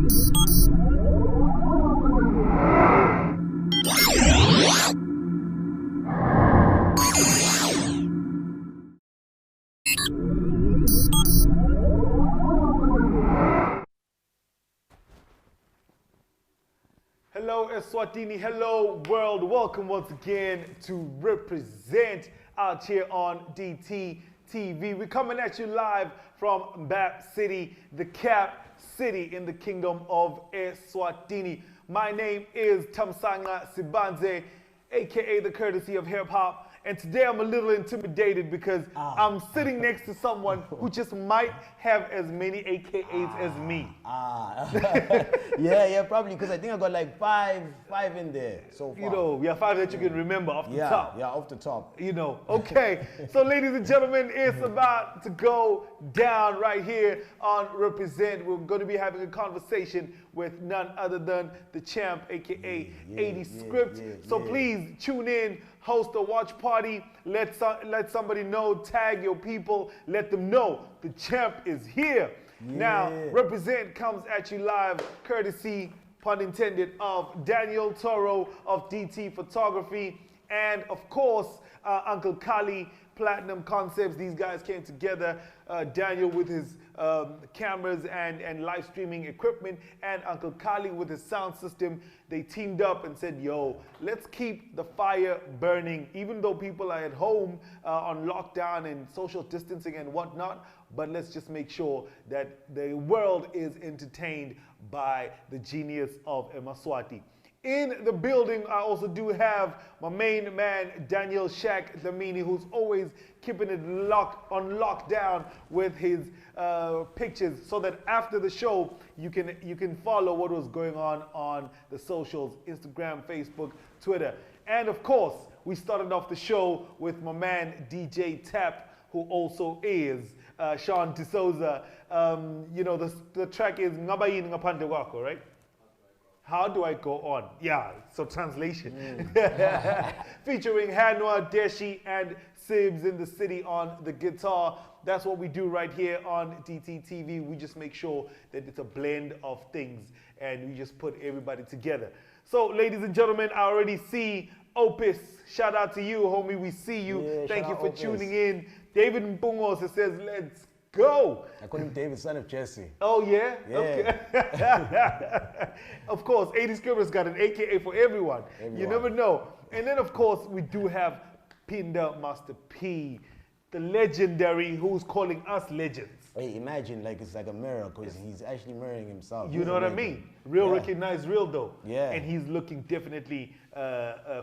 Hello Eswatini, hello world, welcome once again to Represent out here on DTtv. We're coming at you live from Mbap City, the cap city in the kingdom of Eswatini. My name is Tamsanga Sibanze, aka the KrTC of HipHop. And today I'm a little intimidated because I'm sitting next to someone who just might have as many AKAs as me. yeah, probably, because I think I got like five in there so far. You know, yeah, 5 that you can remember off the top. Yeah, off the top. You know, okay. So ladies and gentlemen, it's about to go down right here on Represent. We're going to be having a conversation with none other than the champ, aka 80 Script. So please tune in, host a watch party, let somebody know, tag your people, let them know the champ is here. Now, Represent comes at you live, courtesy, pun intended, of Daniel Toro of DT Photography, and of course, Uncle Kali, Platinum Concepts. These guys came together, Daniel with his cameras and live streaming equipment, and Uncle Kali with his sound system. They teamed up and said, yo, let's keep the fire burning, even though people are at home on lockdown and social distancing and whatnot, but let's just make sure that the world is entertained by the genius of Emaswati. In the building, I also do have my main man, Daniel Shaq Lamini, who's always keeping it on lockdown with his pictures, so that after the show, you can follow what was going on the socials, Instagram, Facebook, Twitter. And of course, we started off the show with my man, DJ Tap, who also is Sean D'Souza. You know, the track is Ngabayin Ngapande Wako, right? How do I go on? Yeah, so translation. Featuring Hanwa, Deshi, and Sibs in the city on the guitar. That's what we do right here on DTtv. We just make sure that it's a blend of things and we just put everybody together. So, ladies and gentlemen, I already see Opus. Shout out to you, homie. We see you. Yeah, thank you for tuning in. David Mpungos says, let's go. I call him David, son of Jesse. Oh, yeah? Yeah. Okay. Of course, 80 Scribblers got an AKA for everyone. You never know. And then, of course, we do have Pinda Master P, the legendary, who's calling us legends. Hey, imagine, like, it's like a mirror, because he's actually mirroring himself. You know what I mean? Real recognized real, though. Yeah. And he's looking definitely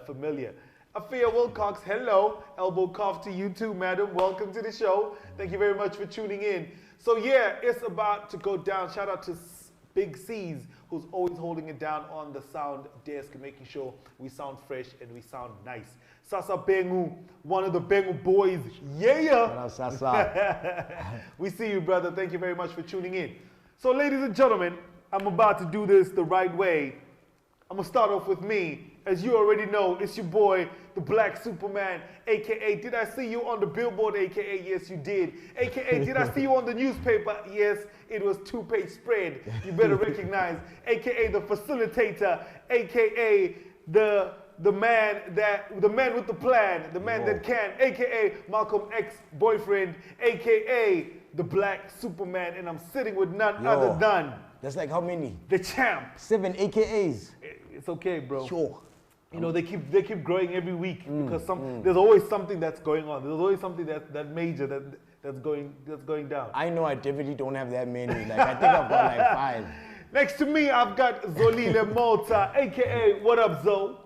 familiar. Afia Wilcox, hello. Elbow cough to you too, madam. Welcome to the show. Thank you very much for tuning in. So yeah, it's about to go down. Shout out to Big C's, who's always holding it down on the sound desk, making sure we sound fresh and we sound nice. Sasa Bengu, one of the Bengu boys. Yeah. Sasa. We see you, brother. Thank you very much for tuning in. So ladies and gentlemen, I'm about to do this the right way. I'm gonna start off with me. As you already know, it's your boy, the Black Superman, aka Did I See You on the Billboard, aka Yes You Did, aka Did I See You on the Newspaper? Yes, it was 2-page spread. You better recognize, aka the Facilitator, aka the man with the plan, the man that can, aka Malcolm X boyfriend, aka the Black Superman, and I'm sitting with none other than. That's like how many? The champ. 7 AKAs. It's okay, bro. Sure. You know, they keep growing every week because there's always something that's going on. There's always something that major that's going down. I know I definitely don't have that many. Like I think I've got like 5. Next to me, I've got Zolile Malta, aka What Up Zo,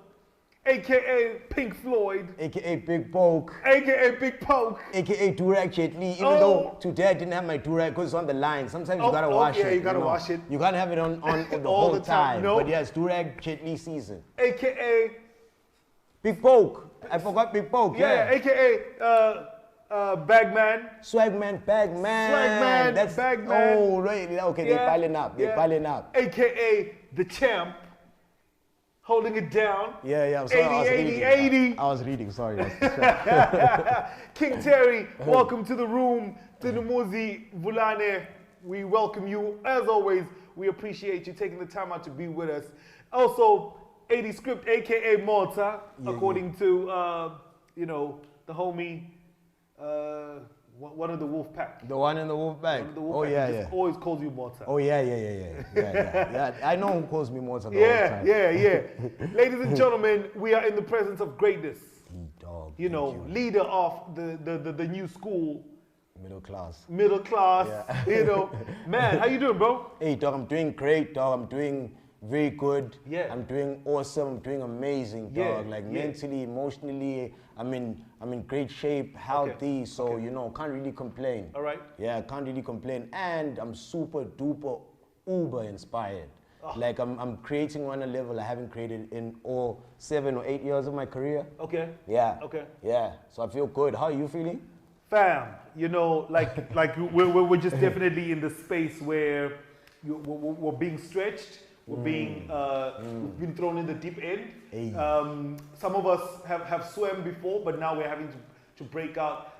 aka Pink Floyd, aka Big Poke, aka Big Poke, aka Durag Chetli. Even though today I didn't have my Durag because it's on the line. Sometimes you gotta wash it. Yeah, you gotta wash it. You can't have it on the all whole the time. No. But yes, Durag Chetli season. Aka Big Poke. I forgot Big Poke. Yeah, aka Bagman. Swagman, Bagman. Swagman, That's Bagman. Oh, right. Okay, they're piling up. They're piling up. AKA the champ. Holding it down. Yeah, I'm sorry. 80. I was reading, sorry. King Terry, welcome to the room. Tinumuzi Vulane, we welcome you as always We appreciate you taking the time out to be with us. Also, 80 Script, aka Malta, according to you know, the homie, one of the wolf pack. The one in the wolf pack. Oh pack. yeah, He just always calls you Malta. Oh yeah. I know who calls me Malta the whole time. Yeah. Ladies and gentlemen, we are in the presence of greatness. Dog, You know, leader of the new school. Middle class. Yeah. You know, man, how you doing, bro? Hey, dog, I'm doing great, dog. I'm doing very good. Yeah. I'm doing awesome. I'm doing amazing, dog. Like mentally, emotionally, I'm in great shape, healthy. So you know, can't really complain. All right. Yeah, can't really complain. And I'm super duper uber inspired. Like I'm creating on a level I haven't created in all 7 or 8 years of my career. Okay. Yeah. Okay. Yeah. So I feel good. How are you feeling? Fam, you know, like we're just definitely in the space where we're being stretched. We're being we've been thrown in the deep end. Hey. Some of us have swam before, but now we're having to break out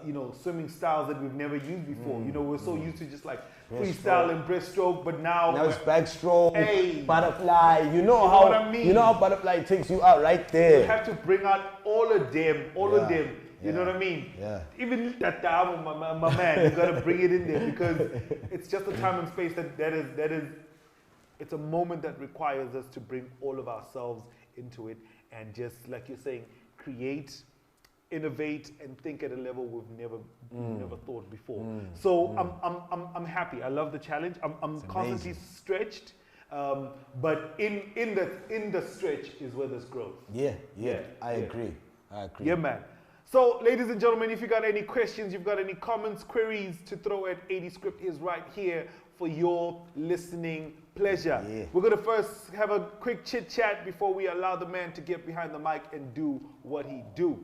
you know, swimming styles that we've never used before. You know, we're so used to just like freestyle and breaststroke, but now it's backstroke, hey, butterfly. You know what I mean? You know how butterfly takes you out right there. You have to bring out all of them. You know what I mean? Yeah. Even that time, my man, you gotta bring it in there because it's just a time and space that is. It's a moment that requires us to bring all of ourselves into it and just, like you're saying, create, innovate, and think at a level we've never thought before. So I'm happy. I love the challenge. I'm constantly stretched, but in the stretch is where there's growth. Yeah. I agree. Yeah, man. So, ladies and gentlemen, if you got any questions, you've got any comments, queries to throw at 80 Script is right here for your listening pleasure. Yeah. We're going to first have a quick chit chat before we allow the man to get behind the mic and do what he do.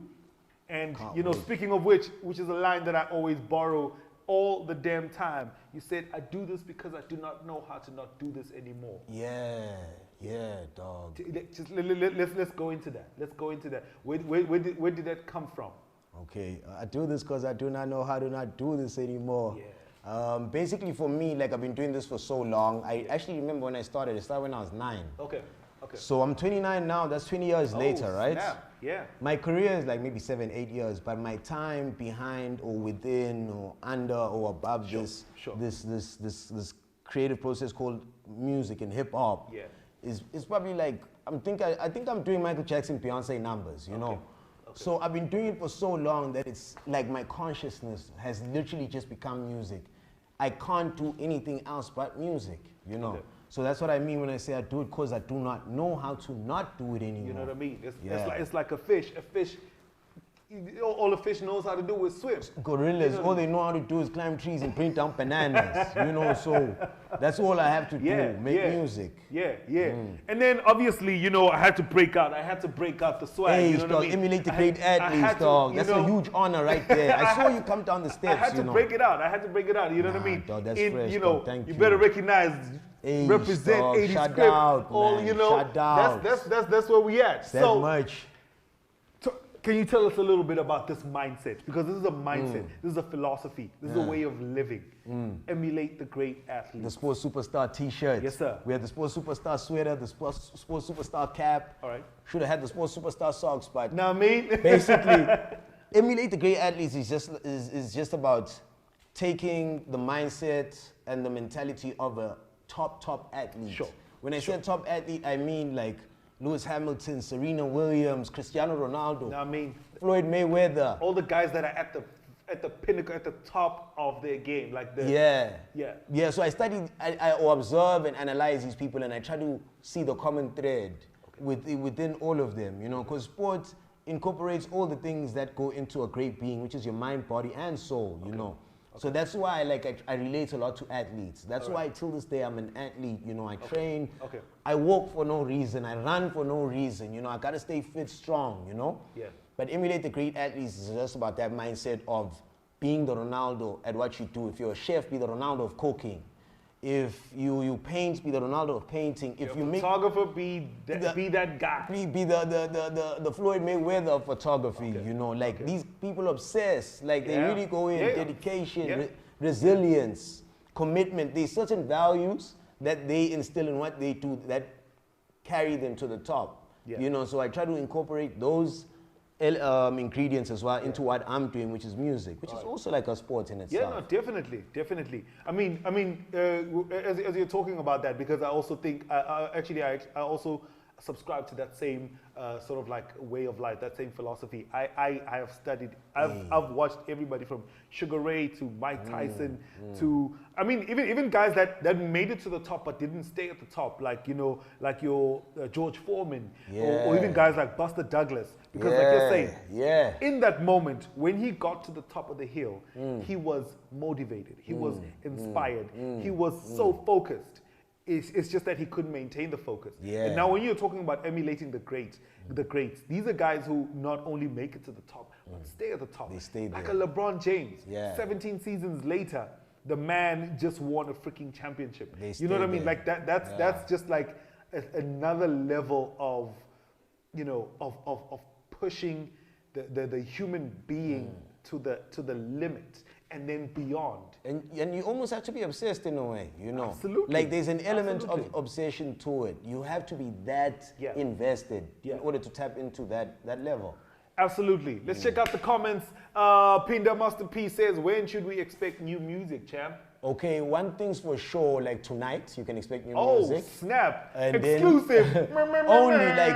And, you know, speaking of which is a line that I always borrow all the damn time. You said, I do this because I do not know how to not do this anymore. Yeah, dog. Just let's go into that. Where did that come from? Okay, I do this because I do not know how to not do this anymore. Yeah. Basically for me, like I've been doing this for so long. I actually remember when I started. It started when I was 9. Okay. So I'm 29 now. That's 20 years later, right? Snap. Yeah. My career is like maybe 7, 8 years, but my time behind or within or under or above this creative process called music and hip hop is probably like I think I'm doing Michael Jackson, Beyonce numbers, you know. So I've been doing it for so long that it's like my consciousness has literally just become music. I can't do anything else but music, you know. So that's what I mean when I say I do it because I do not know how to not do it anymore. You know what I mean? It's like a fish. A fish, all a fish knows how to do is swim. Gorillas, you know, all they know how to do is climb trees and bring down bananas. You know, so that's all I have to do, make music. And then obviously, you know, I had to break out the swag. Hey, you know what I mean? Emulate the great athletes, dog. That's a huge honor right there. I saw you come down the steps. I had to break it out. You know what I mean? Dog, that's fresh, you know, thank you better recognize. Represent dog, 80 shout Script. out, all man, you know, that's where we at. So much. Can you tell us a little bit about this mindset? Because this is a mindset, this is a philosophy, this is a way of living. Emulate the great athletes. The Sports Superstar t-shirt. Yes, sir. We had the Sports Superstar sweater, the Sports Superstar cap. All right. Should have had the Sports Superstar socks, but know what I mean? Basically, emulate the great athletes is just about taking the mindset and the mentality of a top athlete. Sure. When I say top athlete, I mean like Lewis Hamilton, Serena Williams, Cristiano Ronaldo. Know what I mean? Floyd Mayweather. All the guys that are at the pinnacle, at the top of their game, like the Yeah. So I study, I observe and analyze these people, and I try to see the common thread within all of them. You know, because sports incorporates all the things that go into a great being, which is your mind, body, and soul. You know. So that's why I relate a lot to athletes. That's why till this day I'm an athlete. You know, I train. I walk for no reason. I run for no reason. You know, I gotta stay fit, strong. You know. Yeah. But emulate the great athletes is just about that mindset of being the Ronaldo at what you do. If you're a chef, be the Ronaldo of cooking. If you paint, be the Ronaldo of painting. If you make photographer, be that guy. Be the Floyd Mayweather of photography. You know, like these people obsess. Like they really go in dedication, resilience, commitment. There's certain values that they instill in what they do that carry them to the top. Yeah. You know, so I try to incorporate those ingredients as well into what I'm doing, which is music, which is also like a sport in itself. Yeah, no, definitely. I mean, as you're talking about that, because I also think, I also subscribe to that same sort of like way of life, that same philosophy. I have studied, I've watched everybody from Sugar Ray to Mike Tyson to, I mean, even guys that made it to the top but didn't stay at the top, like, you know, like your George Foreman, or even guys like Buster Douglas, because like you're saying, in that moment when he got to the top of the hill, he was motivated, he was inspired, he was so focused. It's just that he couldn't maintain the focus. Yeah. And now when you're talking about emulating the greats, these are guys who not only make it to the top, but stay at the top. They stay like there. a LeBron James. Yeah. 17 seasons later, the man just won a freaking championship. They You know what I stay mean? there. Like that's just like another level of, you know, of pushing the human being to the limit and then beyond. And you almost have to be obsessed in a way, you know. Absolutely. Like there's an element of obsession to it. You have to be that invested in order to tap into that level. Absolutely. Let's check out the comments. Pinda Master P says, when should we expect new music, champ? Okay, one thing's for sure, like tonight, you can expect new music. Oh, snap. And Exclusive. Only like,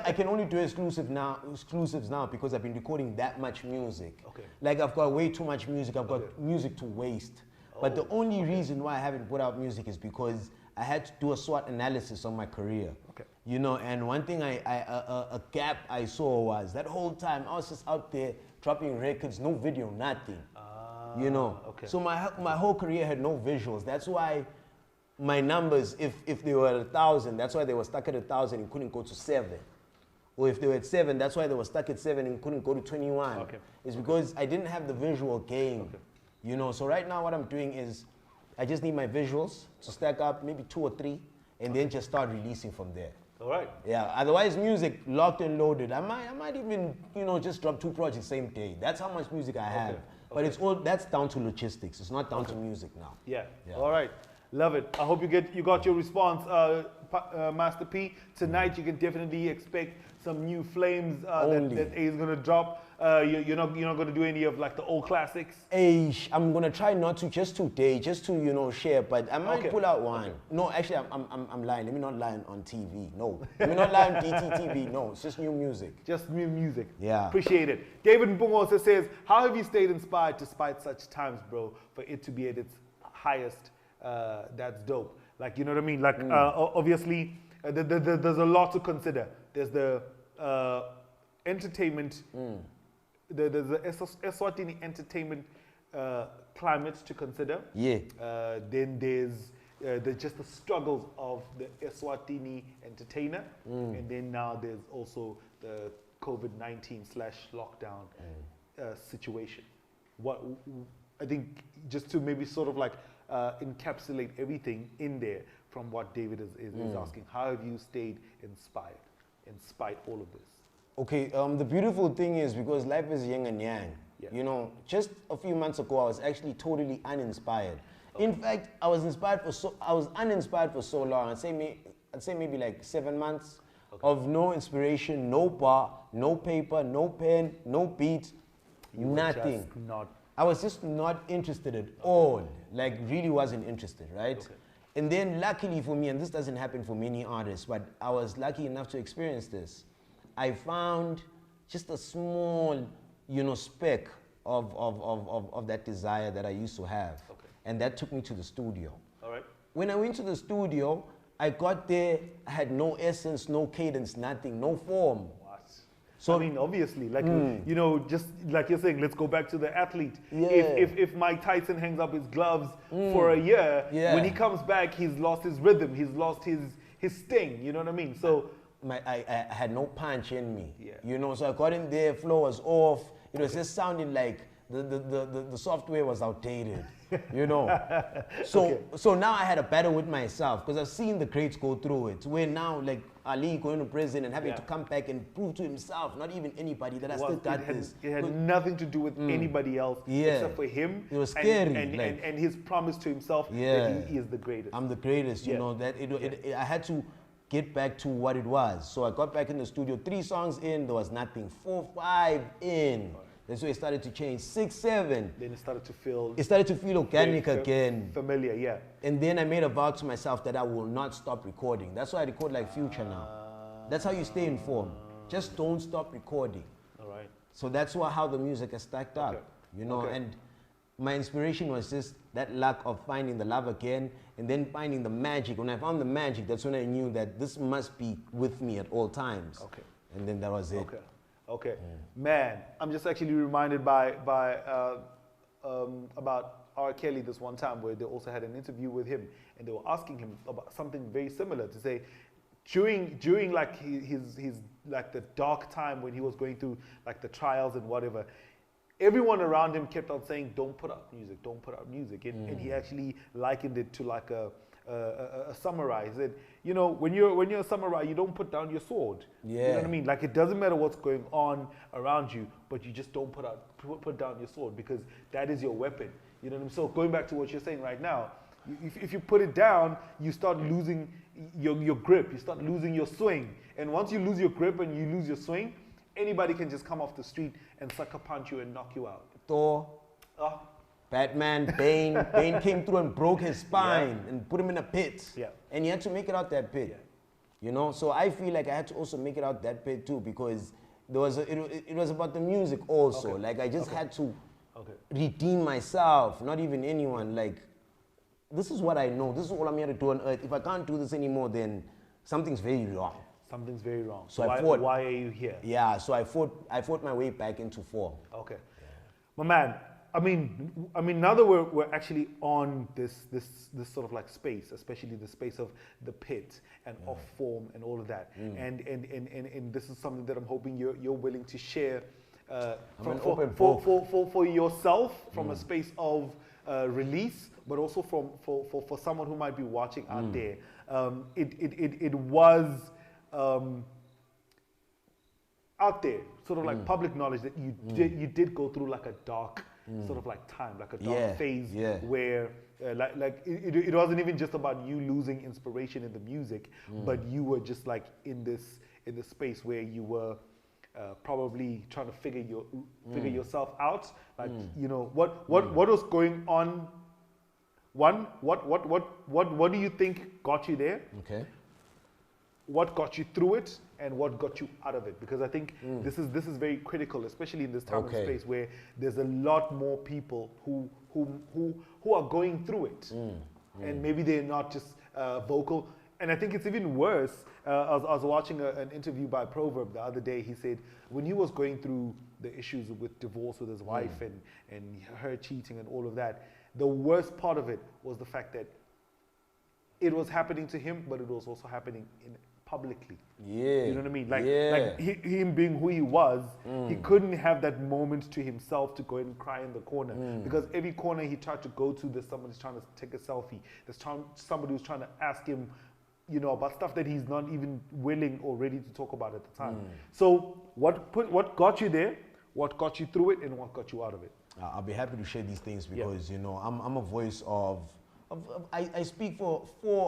I can only do exclusives now because I've been recording that much music. Okay. Like I've got way too much music, I've got music to waste. But the only reason why I haven't put out music is because I had to do a SWOT analysis on my career. Okay. You know, and one thing a gap I saw was that whole time I was just out there dropping records, no video, nothing. You know, so my whole career had no visuals. That's why my numbers, if they were at 1,000, that's why they were stuck at 1,000 and couldn't go to 7. Or if they were at 7, that's why they were stuck at 7 and couldn't go to 21. Okay. It's because I didn't have the visual game. You know, so right now what I'm doing is I just need my visuals to stack up, maybe 2 or 3, and then just start releasing from there. All right. Yeah, otherwise music locked and loaded. I might even, you know, just drop 2 projects same day. That's how much music I have. But it's all, that's down to logistics. It's not down to music now. Yeah. All right. Love it. I hope you got your response, Master P. Tonight you can definitely expect some new flames that A is gonna drop. You're not gonna do any of like the old classics. I'm gonna try not to just today, just to share. But I might pull out one. No, actually, I'm lying. Let me not lie on TV. No, let me not lie on DTtv. No, it's just new music. Just new music. Yeah. Appreciate it. David Mpungo also says, how have you stayed inspired despite such times, bro? For it to be at its highest, that's dope. Like, you know what I mean? Like, obviously, there's a lot to consider. There's the entertainment. There's the Eswatini entertainment climate to consider. Yeah. Then there's just the struggles of the Eswatini entertainer. And then now there's also the COVID-19 / lockdown situation. What I think, just to maybe sort of like encapsulate everything in there from what David is asking, how have you stayed inspired in spite all of this? Okay, the beautiful thing is, because life is yin and yang, you know, just a few months ago, I was actually totally uninspired. In fact, I was uninspired for so long. I'd say maybe like 7 months of no inspiration, no bar, no paper, no pen, no beat, nothing. I was just not interested at all. Like, really wasn't interested, right? And then luckily for me, and this doesn't happen for many artists, but I was lucky enough to experience this. I found just a small, speck of that desire that I used to have. And that took me to the studio. All right. When I went to the studio, I got there, I had no essence, no cadence, nothing, no form. So I mean, obviously, like, just like you're saying, let's go back to the athlete. Yeah. If Mike Tyson hangs up his gloves for a year, when he comes back, he's lost his rhythm, he's lost his sting, you know what I mean? So I had no punch in me, so I got in there, flow was off, it was just sounding like the software was outdated, you know. So now I had a battle with myself because I've seen the greats go through it. Where now, like Ali going to prison and having to come back and prove to himself, not even anybody, that I still got this. It had nothing to do with anybody else except for him. It was scary. And his promise to himself that he is the greatest. I'm the greatest, you know. That I had to get back to what it was. So I got back in the studio. 3 songs in, there was nothing. 4, 5 in. And so it started to change. 6, 7. Then it started to feel... It started to feel organic again. Familiar, yeah. And then I made a vow to myself that I will not stop recording. That's why I record like Future now. That's how you stay informed. Just don't stop recording. All right. So that's how the music has stacked up. You know, and my inspiration was just that lack of finding the love again and then finding the magic. When I found the magic, that's when I knew that this must be with me at all times. Okay. And then that was it. Okay. Man, I'm just actually reminded about R. Kelly this one time where they also had an interview with him and they were asking him about something very similar to say during like his like the dark time when he was going through like the trials and whatever, everyone around him kept on saying, don't put out music, don't put out music. And he actually likened it to like a samurai. He said, you know, when you're a samurai, you don't put down your sword. You know what I mean? Like, it doesn't matter what's going on around you, but you just don't put down your sword because that is your weapon. You know what I mean? So going back to what you're saying right now, if you put it down, you start losing your grip. You start losing your swing. And once you lose your grip and you lose your swing, anybody can just come off the street and sucker punch you and knock you out. Thor. Batman, Bane. Bane came through and broke his spine and put him in a pit. And he had to make it out that pit. You know, so I feel like I had to also make it out that pit too because there was it was about the music also. Like I just had to redeem myself, not even anyone. Like, this is what I know. This is all I'm here to do on earth. If I can't do this anymore, then something's very wrong. Something's very wrong. So I fought. Why are you here? Yeah, so I fought my way back into 4. Okay. My man, I mean, now that we're actually on this sort of like space, especially the space of the pit and off form and all of that, and this is something that I'm hoping you're willing to share for yourself from a space of release, but also for someone who might be watching out there. It was out there, sort of like public knowledge that you did go through like a dark sort of like time, like a dark phase where it wasn't even just about you losing inspiration in the music, but you were just like in this space where you were probably trying to figure yourself out, like you know what was going on. What do you think got you there? Okay. What got you through it and what got you out of it? Because I think this is very critical, especially in this time and space where there's a lot more people who are going through it, and maybe they're not just vocal. And I think it's even worse. I was watching an interview by Proverb the other day. He said when he was going through the issues with divorce with his wife and her cheating and all of that, the worst part of it was the fact that it was happening to him, but it was also happening publicly. You know what I mean? Like him being who he was, he couldn't have that moment to himself to go and cry in the corner. Because every corner he tried to go to, there's someone who's trying to take a selfie. There's somebody who's trying to ask him, you know, about stuff that he's not even willing or ready to talk about at the time. So what got you there, what got you through it, and what got you out of it? I'll be happy to share these things because, you know, I'm a voice of I speak for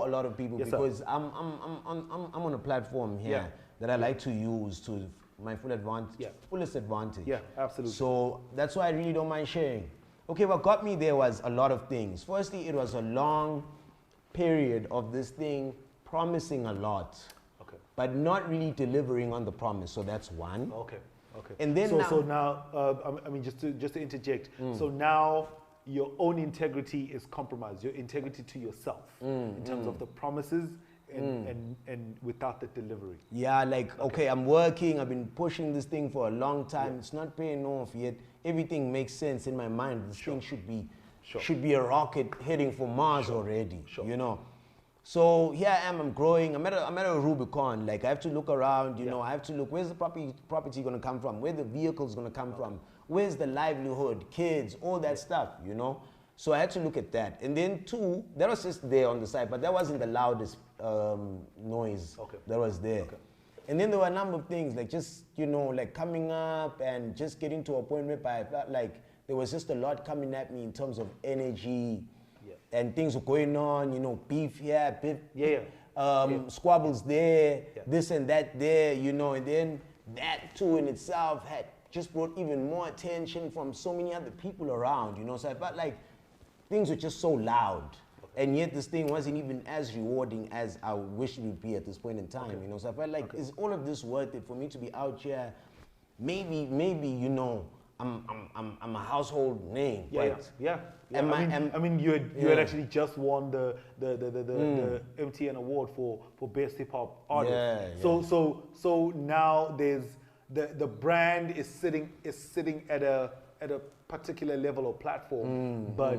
a lot of people because I'm on a platform here that I like to use to my fullest advantage. Yeah, absolutely. So that's why I really don't mind sharing. Okay, what got me there was a lot of things. Firstly, it was a long period of this thing promising a lot, but not really delivering on the promise. So that's one. Okay. And then so now, I mean, just to interject. So now your own integrity is compromised. Your integrity to yourself in terms of the promises and without the delivery. Yeah, like okay, I'm working. I've been pushing this thing for a long time. It's not paying off yet. Everything makes sense in my mind. This thing should be a rocket heading for Mars already. You know. So here I am, I'm growing. I'm at a Rubicon. Like I have to look around, you know, I have to look, where's the property gonna come from? Where the vehicle's gonna come from? Where's the livelihood, kids, all that stuff, you know? So I had to look at that. And then two, that was just there on the side, but that wasn't the loudest noise that was there. And then there were a number of things, like just, you know, like coming up and just getting to a point where I felt like there was just a lot coming at me in terms of energy and things were going on, you know, beef here, squabbles there, this and that there, you know, and then that too in itself had just brought even more attention from so many other people around, you know, so I felt like things were just so loud. And yet this thing wasn't even as rewarding as I wished it would be at this point in time, you know. So I felt like, is all of this worth it for me to be out here? Maybe, you know, I'm a household name. I mean, you had actually just won the MTN award for best hip hop artist. So now there's the brand is sitting at a particular level or platform, but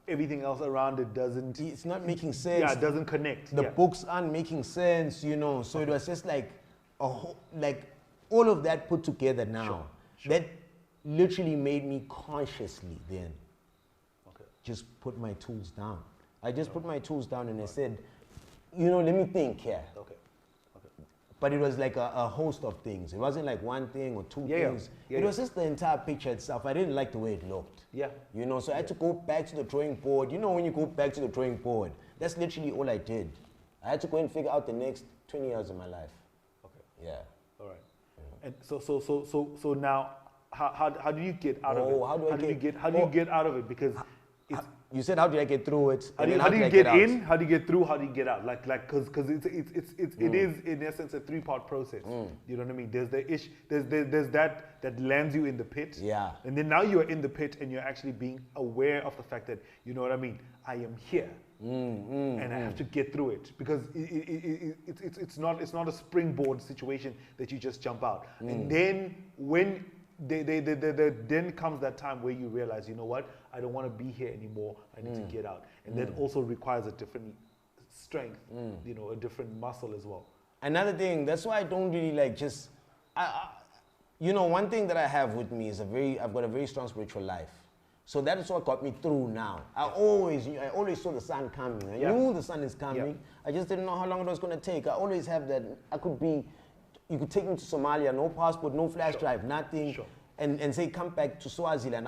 everything else around it doesn't. It's not making sense. Yeah, it doesn't connect. The books aren't making sense, you know. So it was just like like all of that put together now. That literally made me consciously then just put my tools down. I just put my tools down and I said, you know, let me think here. But it was like a host of things. It wasn't like one thing or two things. It was just the entire picture itself. I didn't like the way it looked. You know, so I had to go back to the drawing board. You know, when you go back to the drawing board, that's literally all I did. I had to go and figure out the next 20 years of my life. All right. And so now, how do you get out of it? How do you get out of it? Because it's, you said, how did I get through it? How do you get in? How do you get through? How do you get out? Like, because it is in essence a three-part process. You know what I mean? There's the ish. There's that lands you in the pit. And then now you're in the pit and you're actually being aware of the fact that, you know what I mean? I am here. And I have to get through it because it's not a springboard situation that you just jump out. And then when then comes that time where you realize, you know what, I don't want to be here anymore. I need to get out, and that also requires a different strength, you know, a different muscle as well. Another thing, that's why I don't really like just, you know, one thing that I have with me is I've got a very strong spiritual life. So that is what got me through now. I always saw the sun coming. I knew the sun is coming. I just didn't know how long it was going to take. I always have that. You could take me to Somalia, no passport, no flash drive, nothing, and say come back to Swaziland.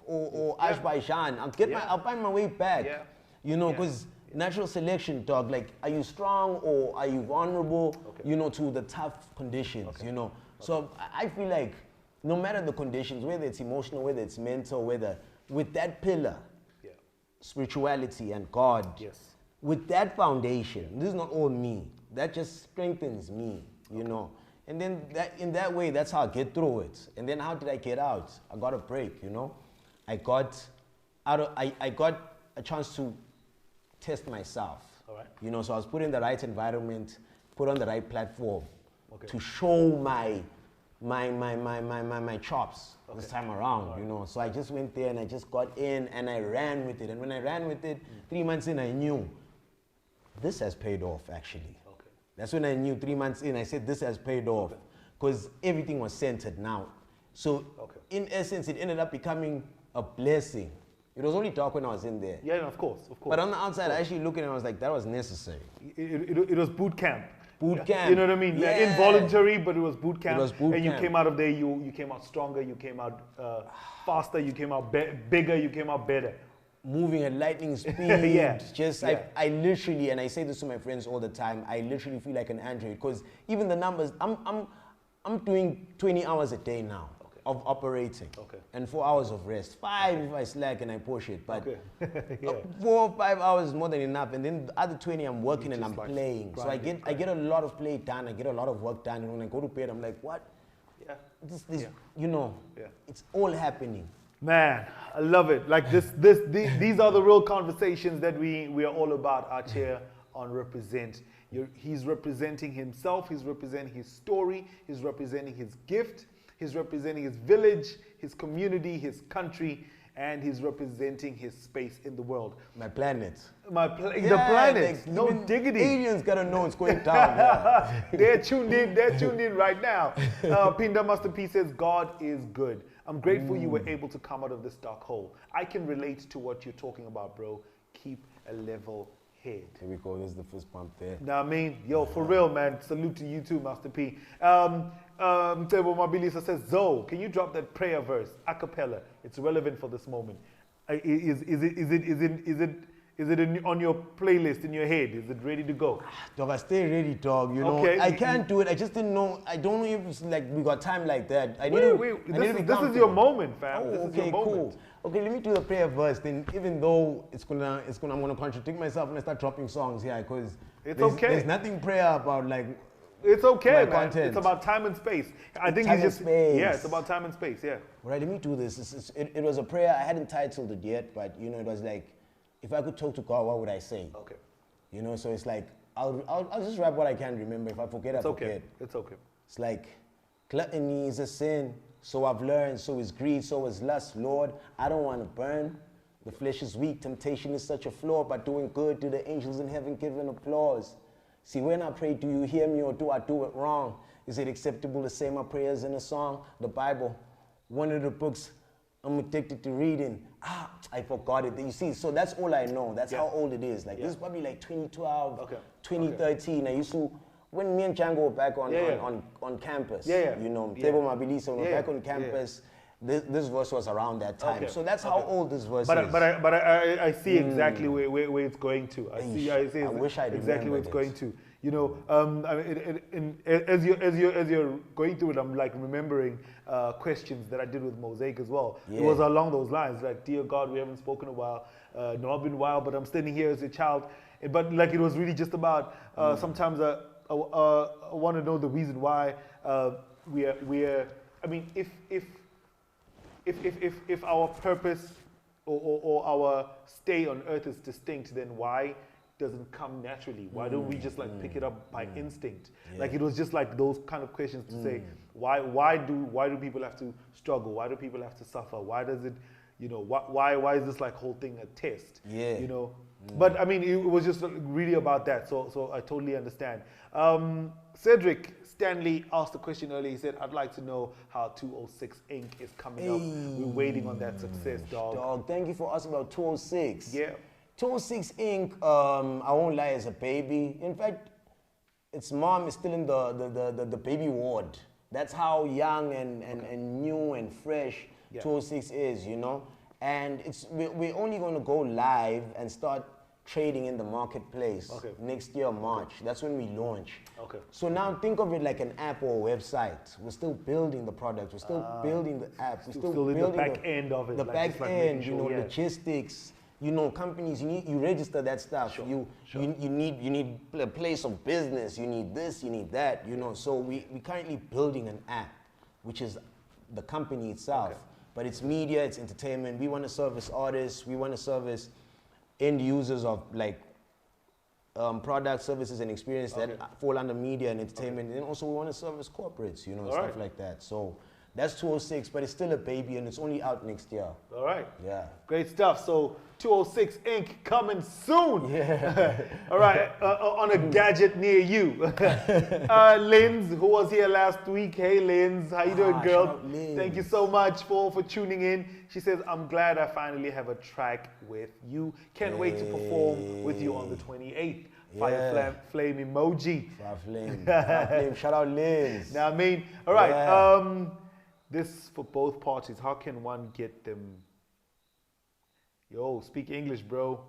Or Azerbaijan. I'll find my way back. You know, because natural selection, dog. Like, are you strong or are you vulnerable? You know, to the tough conditions. You know, so I feel like no matter the conditions, whether it's emotional, whether it's mental, whether with that pillar, spirituality and God, with that foundation, this is not all me. That just strengthens me, you know. And then in that way, that's how I get through it. And then how did I get out? I got a break, you know. I got a chance to test myself. You know, so I was put in the right environment, put on the right platform to show my chops this time around, you know. So I just went there and I just got in and I ran with it. And when I ran with it, 3 months in, I knew this has paid off actually. That's when I knew 3 months in, I said this has paid off because everything was centered now. So in essence, it ended up becoming a blessing. It was only dark when I was in there. Yeah, no, of course. But on the outside, I actually looking at it, I was like, that was necessary. It was boot camp. Boot camp. You know what I mean? Yeah. Involuntary, but it was boot camp. It was boot and you camp. came out of there, you came out stronger, you came out faster, you came out bigger, you came out better. Moving at lightning speed. I literally, and I say this to my friends all the time, I literally feel like an android because even the numbers, I'm doing 20 hours a day now of operating and 4 hours of rest. 5 if I slack and I push it, but 4 or 5 hours is more than enough. And then the other 20 I'm working and I'm playing. So I get a lot of play done, I get a lot of work done, and when I go to bed, I'm like, what? You know, it's all happening. Man, I love it. Like these are the real conversations that we are all about out here on Represent. He's representing himself, he's representing his story, he's representing his gift, he's representing his village, his community, his country, and he's representing his space in the world. My planet. The planet. Like, No diggity. Aliens gotta know it's going down. Yeah. They're tuned in right now. Pinda Master P says, God is good. I'm grateful you were able to come out of this dark hole. I can relate to what you're talking about, bro. Keep a level head. Here we go. This is the fist pump there. Know what I mean? Yo, for real, man. Salute to you too, Master P. Tebo Mabilisa says, Zoe, can you drop that prayer verse a cappella? It's relevant for this moment. Is it on your playlist in your head? Is it ready to go? Dog, I stay ready, dog. You know, Okay. I can't do it. I just didn't know. I don't know if it's like we got time like that. I need This is your moment, fam. Oh, this is okay, your moment. cool. Okay, let me do the prayer verse. Then, even though I'm gonna contradict myself when I start dropping songs here, because there's nothing prayer about like. It's okay, man. Content. It's about time and space. I think time it's just and space. yeah. It's about time and space. Yeah. All right, let me do this. It was a prayer. I hadn't titled it yet, but you know, it was like, if I could talk to God, what would I say? Okay. You know, so it's like I'll just rap what I can remember. If I forget, I forget. It's okay. It's like gluttony is a sin, so I've learned. So is greed, so is lust. Lord, I don't want to burn. The flesh is weak. Temptation is such a flaw. But doing good, do the angels in heaven give an applause? See, when I pray, do you hear me or do I do it wrong? Is it acceptable to say my prayers in a song? The Bible, one of the books I'm addicted to reading. I forgot it. You see, so that's all I know. That's how old it is. Like this is probably like 2012, 2013. I used to, when me and Django were back on campus, you know, Tebo Mabilisa, when we were back on campus, this verse was around that time. Okay. So that's how old this verse is. But I see exactly where it's going to. I wish I exactly where it's going to. You know, as you're going through it, I'm like remembering questions that I did with Mosaic as well. Yeah. It was along those lines, like, dear God, we haven't spoken a while. No, I've been a while, but I'm standing here as a child. But like, it was really just about sometimes I want to know the reason why we're. I mean, if our purpose or our stay on earth is distinct, then why doesn't come naturally? Why don't we just like pick it up by instinct? Yeah. Like, it was just like those kind of questions to say, why do people have to struggle? Why do people have to suffer? Why does it, you know, why is this like whole thing a test? Yeah. You know? But I mean, it was just really about that. So I totally understand. Cedric Stanley asked a question earlier. He said, I'd like to know how 206 Inc. is coming up. We're waiting on that success, dog. Thank you for asking about 206. Yeah. 206 Inc., I won't lie, is a baby. In fact, its mom is still in the baby ward. That's how young and new and fresh 206 is, you know? And we're only going to go live and start trading in the marketplace next year, March. That's when we launch. Okay. So now think of it like an app or a website. We're still building the product. We're still building the app. We're still building the back end of it. The back end, you know, logistics. You know, companies, you register that stuff. Sure. You need a place of business. You need this, you need that. You know, so we're currently building an app, which is the company itself. Okay. But it's media, it's entertainment. We want to service artists. We want to service end users of like products, services, and experience that fall under media and entertainment. And also we want to service corporates, you know, stuff like that. So that's 206, but it's still a baby and it's only out next year. All right. Yeah. Great stuff. So 206 Inc. coming soon. Yeah. All right. On a gadget near you. Linz, who was here last week. Hey, Linz. How you doing, girl? Thank you so much for tuning in. She says, I'm glad I finally have a track with you. Can't wait to perform with you on the 28th. Fire flame emoji. Fire flame. Shout out Linz. Now, I mean, all right. Yeah. This for both parties. How can one get them? Yo, speak English, bro.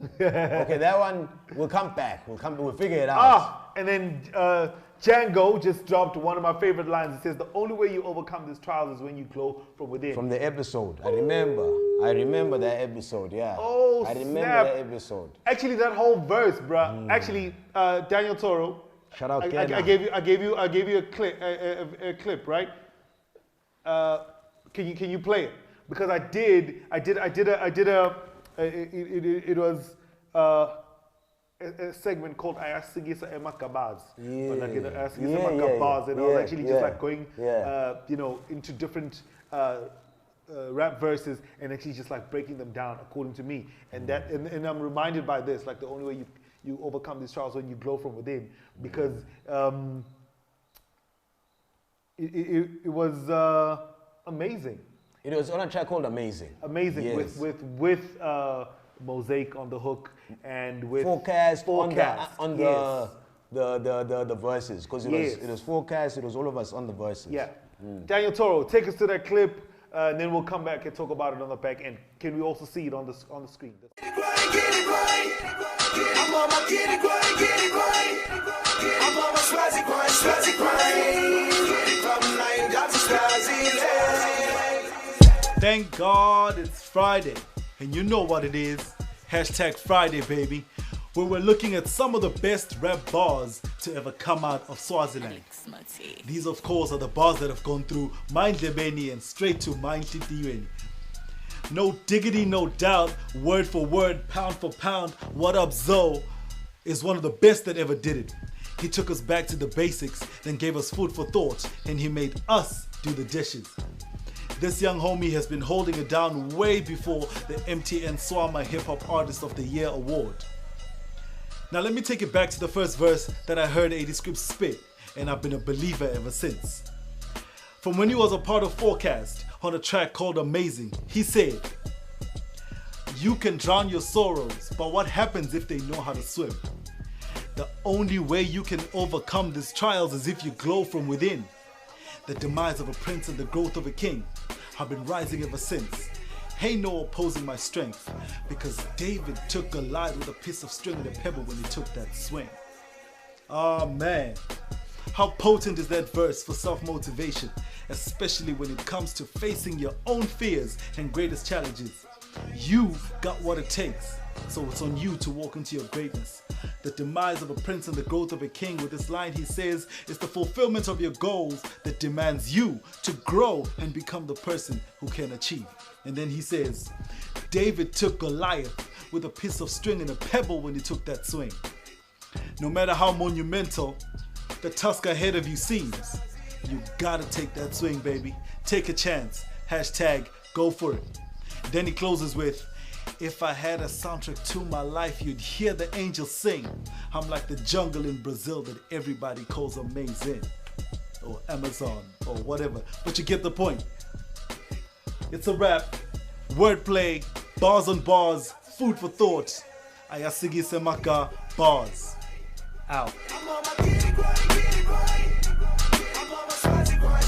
Okay, that one, we'll come back. We'll figure it out. And then Django just dropped one of my favorite lines. It says, the only way you overcome these trials is when you glow from within. From the episode. I remember that episode, yeah. Oh, I remember that episode. Actually, that whole verse, bruh. Actually, Daniel Toro. Shout out I gave you a clip, right? Can you play it? Because it was a segment called Ayasigisa Emakabaz. And I was actually just like going, you know, into different rap verses and actually just like breaking them down according to me. And that and I'm reminded by this, like the only way you overcome these trials when you glow from within, because it was amazing. It was on a track called Amazing. Amazing, Yes. with Mosaic on the hook and with Forecast. on yes. the verses, because it was Forecast, it was all of us on the verses. Yeah. Daniel Toro, take us to that clip, and then we'll come back and talk about it on the back end. Can we also see it on the screen? I'm on my get it right. I'm on my swazzy grind. From 9 down to Swaziland. Thank God it's Friday, and you know what it is. Hashtag Friday, baby, where we're looking at some of the best rap bars to ever come out of Swaziland. These, of course, are the bars that have gone through Mind Lebeni and straight to Mind Titiweni. No diggity, no doubt, word for word, pound for pound, What Up Zoe is one of the best that ever did it. He took us back to the basics, then gave us food for thought, and he made us do the dishes. This young homie has been holding it down way before the MTN Swama Hip Hop Artist of the Year award. Now let me take it back to the first verse that I heard 80 Scripts spit, and I've been a believer ever since. From when he was a part of Forecast on a track called Amazing, he said, "You can drown your sorrows, but what happens if they know how to swim? The only way you can overcome these trials is if you glow from within. The demise of a prince and the growth of a king. I've been rising ever since. Ain't no opposing my strength, because David took Goliath with a piece of string and a pebble when he took that swing." Oh man, how potent is that verse for self-motivation, especially when it comes to facing your own fears and greatest challenges. You got what it takes, so it's on you to walk into your greatness. The demise of a prince and the growth of a king, with this line he says, is the fulfillment of your goals that demands you to grow and become the person who can achieve. And then he says, David took Goliath with a piece of string and a pebble when he took that swing. No matter how monumental the task ahead of you seems, you gotta take that swing, baby. Take a chance. Hashtag go for it. Then he closes with, "If I had a soundtrack to my life, you'd hear the angels sing. I'm like the jungle in Brazil that everybody calls amazing." Or Amazon, or whatever. But you get the point. It's a rap, wordplay, bars on bars, food for thought. Ayasigi Semaka, bars. Out. I'm on my get it right. I'm on my swazzy grind.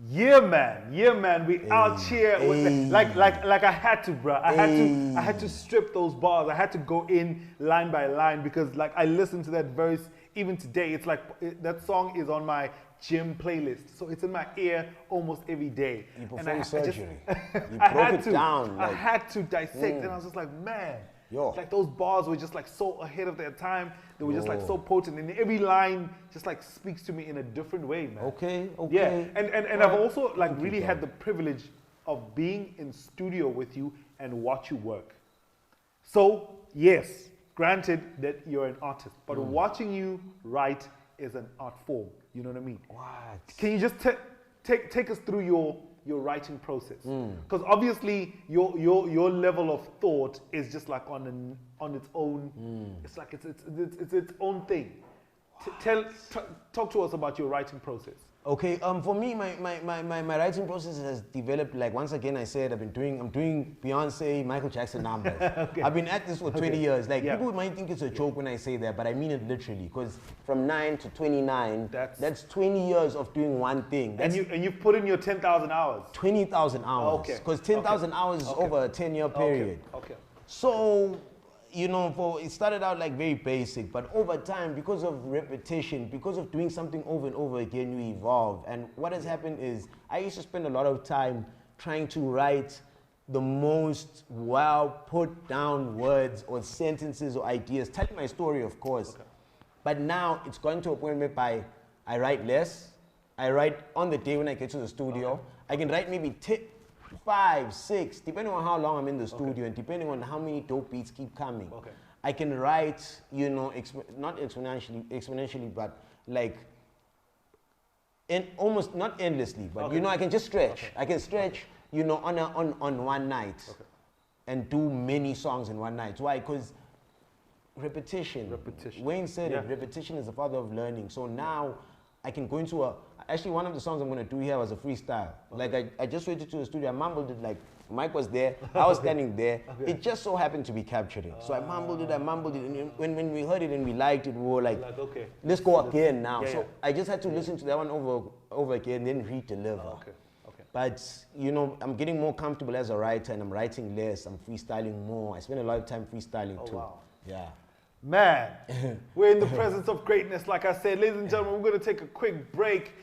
Yeah, man. We out here with like I had to, bro. I had to strip those bars. I had to go in line by line, because like I listened to that verse even today. It's like that song is on my gym playlist, so it's in my ear almost every day. You performed surgery. You I broke had it to. down. I had to dissect, and I was just like, man. Yo. Like those bars were just like so ahead of their time. They were just like so potent, and every line just like speaks to me in a different way, man. Okay. Yeah, and I've also like really had the privilege of being in studio with you and watch you work. So yes, granted that you're an artist, but watching you write is an art form. You know what I mean? What? Can you just take us through your writing process? Because obviously your level of thought is just like on its own. It's like it's its own thing. Talk to us about your writing process. Okay, for me, my writing process has developed, like, once again, I said, I'm doing Beyonce, Michael Jackson numbers. Okay. I've been at this for 20 years. Like, Yeah. people might think it's a joke when I say that, but I mean it literally, because from 9 to 29, that's 20 years of doing one thing. That's And you put in your 10,000 hours. 20,000 hours. Okay. Because 10,000 hours is over a 10-year period. Okay. So, you know, it started out like very basic, but over time, because of repetition, because of doing something over and over again, you evolve. And what has happened is, I used to spend a lot of time trying to write the most well put down words or sentences or ideas, telling my story, of course. Okay. But now it's going to a point whereby I write less. I write on the day when I get to the studio. Okay. I can write maybe 5, 6, depending on how long I'm in the studio and depending on how many dope beats keep coming. Okay. I can write, you know, not exponentially, but like almost not endlessly, but you know, I can just stretch. I can stretch, you know, on one night and do many songs in one night. Why? Because repetition. Wayne said it, repetition is the father of learning. So now I can go into actually one of the songs I'm going to do here was a freestyle. Like I just went into the studio, I mumbled it, like Mike was there, I was standing there. It just so happened to be captured it. So I mumbled it, and when we heard it and we liked it, we were like okay, let's go again now. So I just had to listen to that one over again, then re-deliver. But, you know, I'm getting more comfortable as a writer, and I'm writing less, I'm freestyling more. I spend a lot of time freestyling too. Wow. Yeah. Man, we're in the presence of greatness, like I said. Ladies and gentlemen, we're going to take a quick break.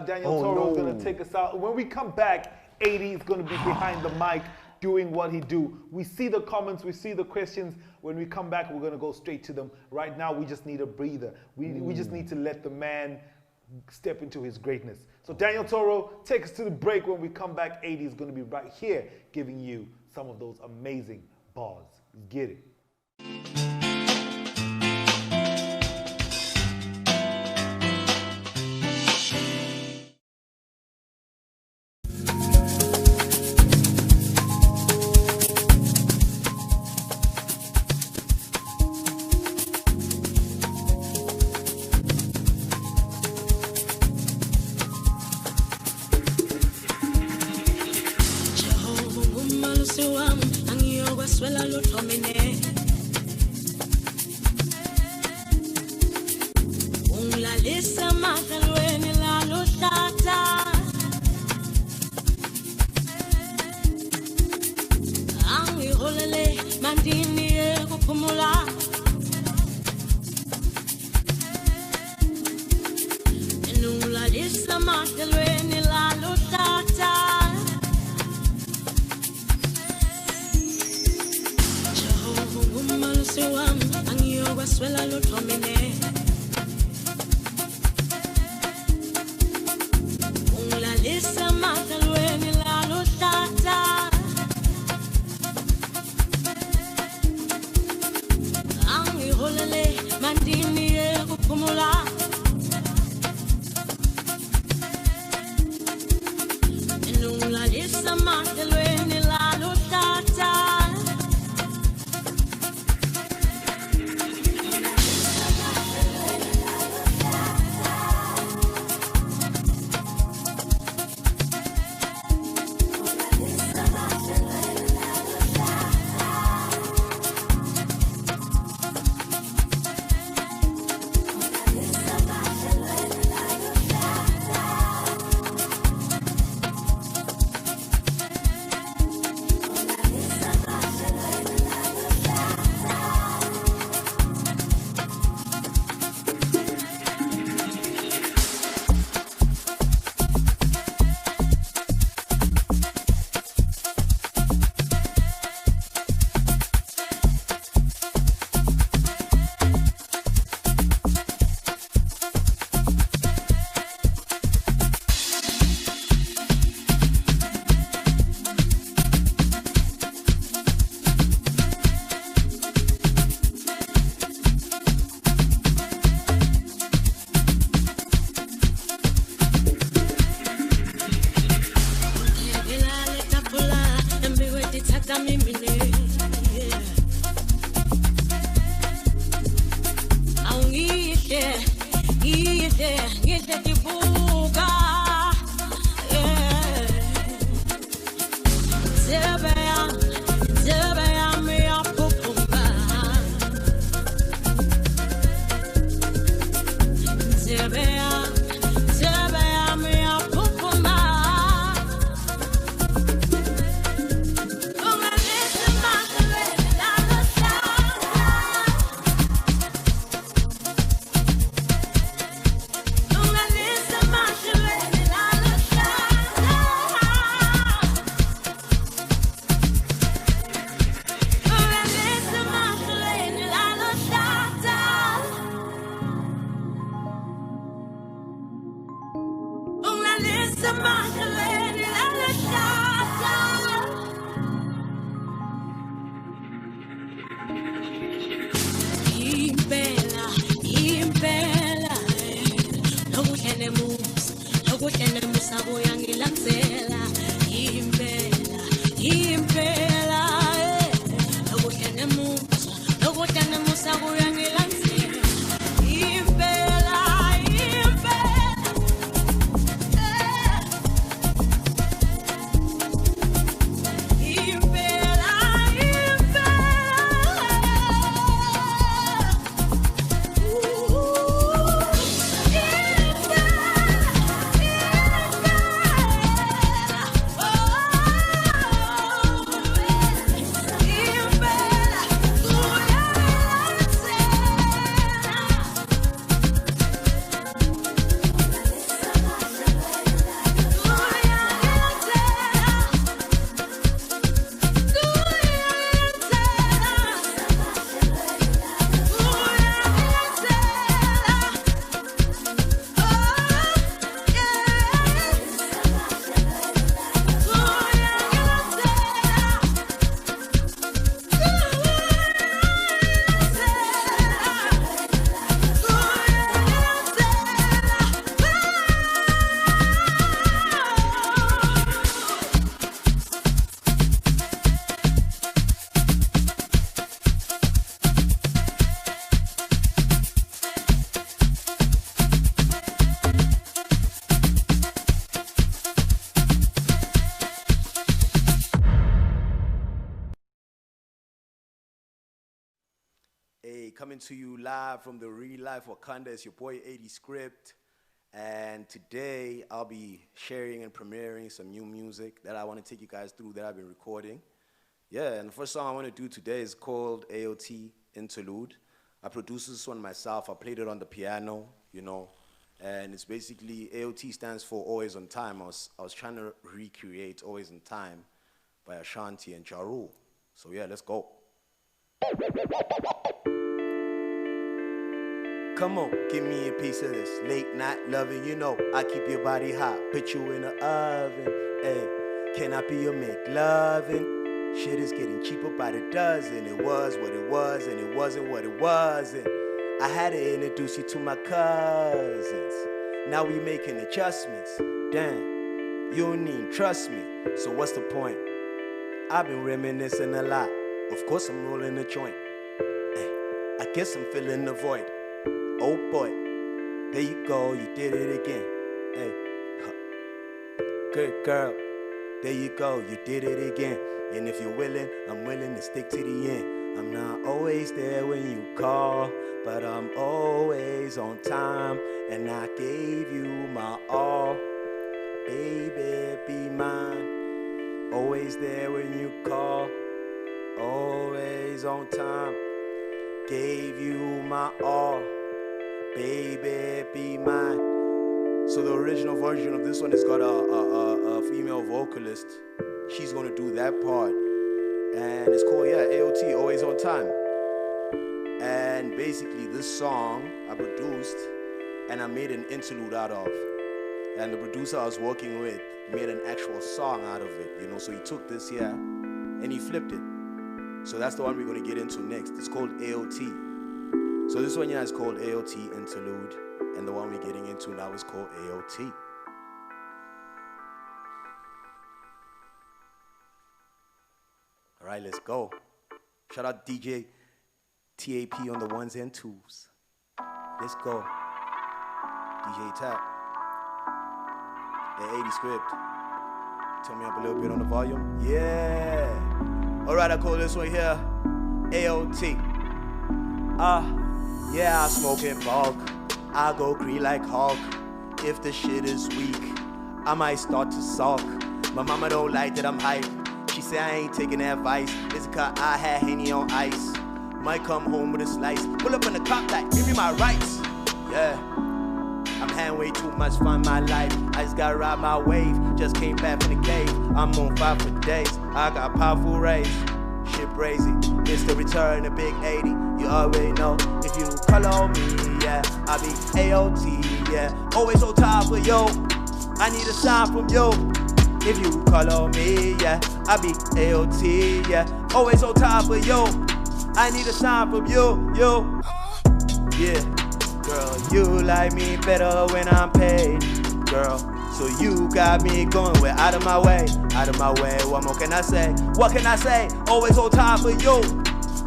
Daniel Toro is going to take us out. When we come back, 80 is going to be behind the mic doing what he do. We see the comments, we see the questions. When we come back, we're going to go straight to them. Right now, we just need a breather. We just need to let the man step into his greatness. So Daniel Toro, take us to the break. When we come back, 80 is going to be right here giving you some of those amazing bars. Get it. Hey, coming to you live from the real life Wakanda. It's your boy 80 Script, and today I'll be sharing and premiering some new music that I want to take you guys through that I've been recording. Yeah, and the first song I want to do today is called AOT Interlude. I produced this one myself. I played it on the piano, you know, and it's basically AOT stands for Always on Time. I was trying to recreate Always on Time by Ashanti and Ja Rule. So yeah, let's go. Come on, give me a piece of this late night loving. You know, I keep your body hot, put you in the oven. Hey, can I be your McLovin'? Shit is getting cheaper by the dozen. It was what it was, and it wasn't what it wasn't. I had to introduce you to my cousins. Now we making adjustments. Damn, you don't even trust me. So what's the point? I've been reminiscing a lot. Of course I'm rolling a joint. Hey, I guess I'm filling the void. Oh boy, there you go, you did it again. Hey, good girl, there you go, you did it again. And if you're willing, I'm willing to stick to the end. I'm not always there when you call, but I'm always on time. And I gave you my all. Baby, be mine. Always there when you call, always on time. Gave you my all. Baby, be mine. So the original version of this one has got a female vocalist. She's gonna do that part. And it's called, yeah, AOT, Always on Time. And basically this song I produced and I made an interlude out of. And the producer I was working with made an actual song out of it, you know. So he took this here and he flipped it. So that's the one we're gonna get into next. It's called AOT. So this one here is called AOT Interlude, and the one we're getting into now is called AOT. All right, let's go. Shout out DJ TAP on the ones and twos. Let's go. DJ Tap. The 80 Script. Turn me up a little bit on the volume. Yeah. All right, I call this one here AOT. Yeah, I smoke in bulk. I go green like Hulk. If the shit is weak, I might start to sulk. My mama don't like that I'm hype. She say I ain't taking advice. It's cause I had Henny on ice. Might come home with a slice. Pull up in the cop like, give me my rights. Yeah, I'm having way too much fun my life. I just gotta ride my wave. Just came back from the cave. I'm on fire for days. I got powerful rays. Shit crazy. It's the return of Big 80. You already know. If you call on me, yeah, I be AOT, yeah. Always on time for you. I need a sign from you. If you call on me, yeah, I be AOT, yeah. Always on time for you. I need a sign from you, you. Yeah, girl, you like me better when I'm paid, girl. So you got me going, we're out of my way, out of my way. What more can I say? What can I say? Always on time for you.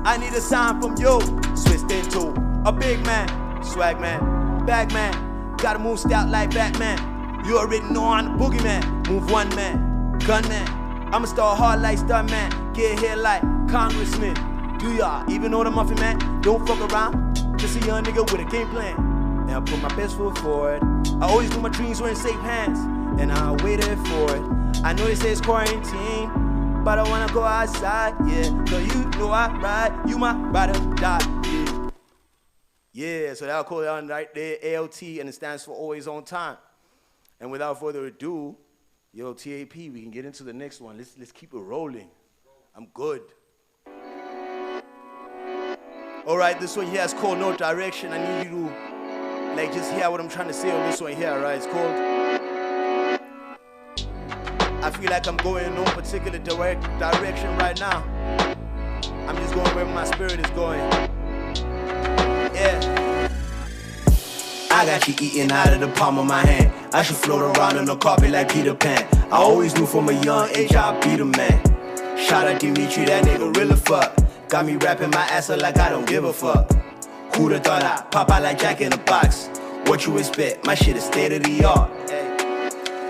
I need a sign from you. Switched into a big man, swag man, bag man. Gotta move stout like Batman. You already know I'm the boogeyman. Move one man, gun man. I'ma start hard like stuntman. Get here like congressman. Do y'all even know the muffin man? Don't fuck around. Just a young nigga with a game plan. And I put my best foot forward. I always knew my dreams were in safe hands, and I waited for it. I know they say it's quarantine, but I wanna go outside, yeah. Cause you know I ride, you my ride or die, yeah. Yeah, so that'll call it on right there, ALT, and it stands for always on time. And without further ado, yo, TAP, we can get into the next one. Let's keep it rolling. I'm good. All right, this one here is called No Direction. I need you to, like, just hear what I'm trying to say on this one here, right? It's called, I feel like I'm going in no particular direction right now. I'm just going where my spirit is going. Yeah. I got you eating out of the palm of my hand. I should float around on the carpet like Peter Pan. I always knew from a young age I'd be the man. Shout out Dimitri, that nigga really fuck. Got me rapping my ass up like I don't give a fuck. Who'da thought I'd pop out like Jack in the Box? What you expect? My shit is state of the art.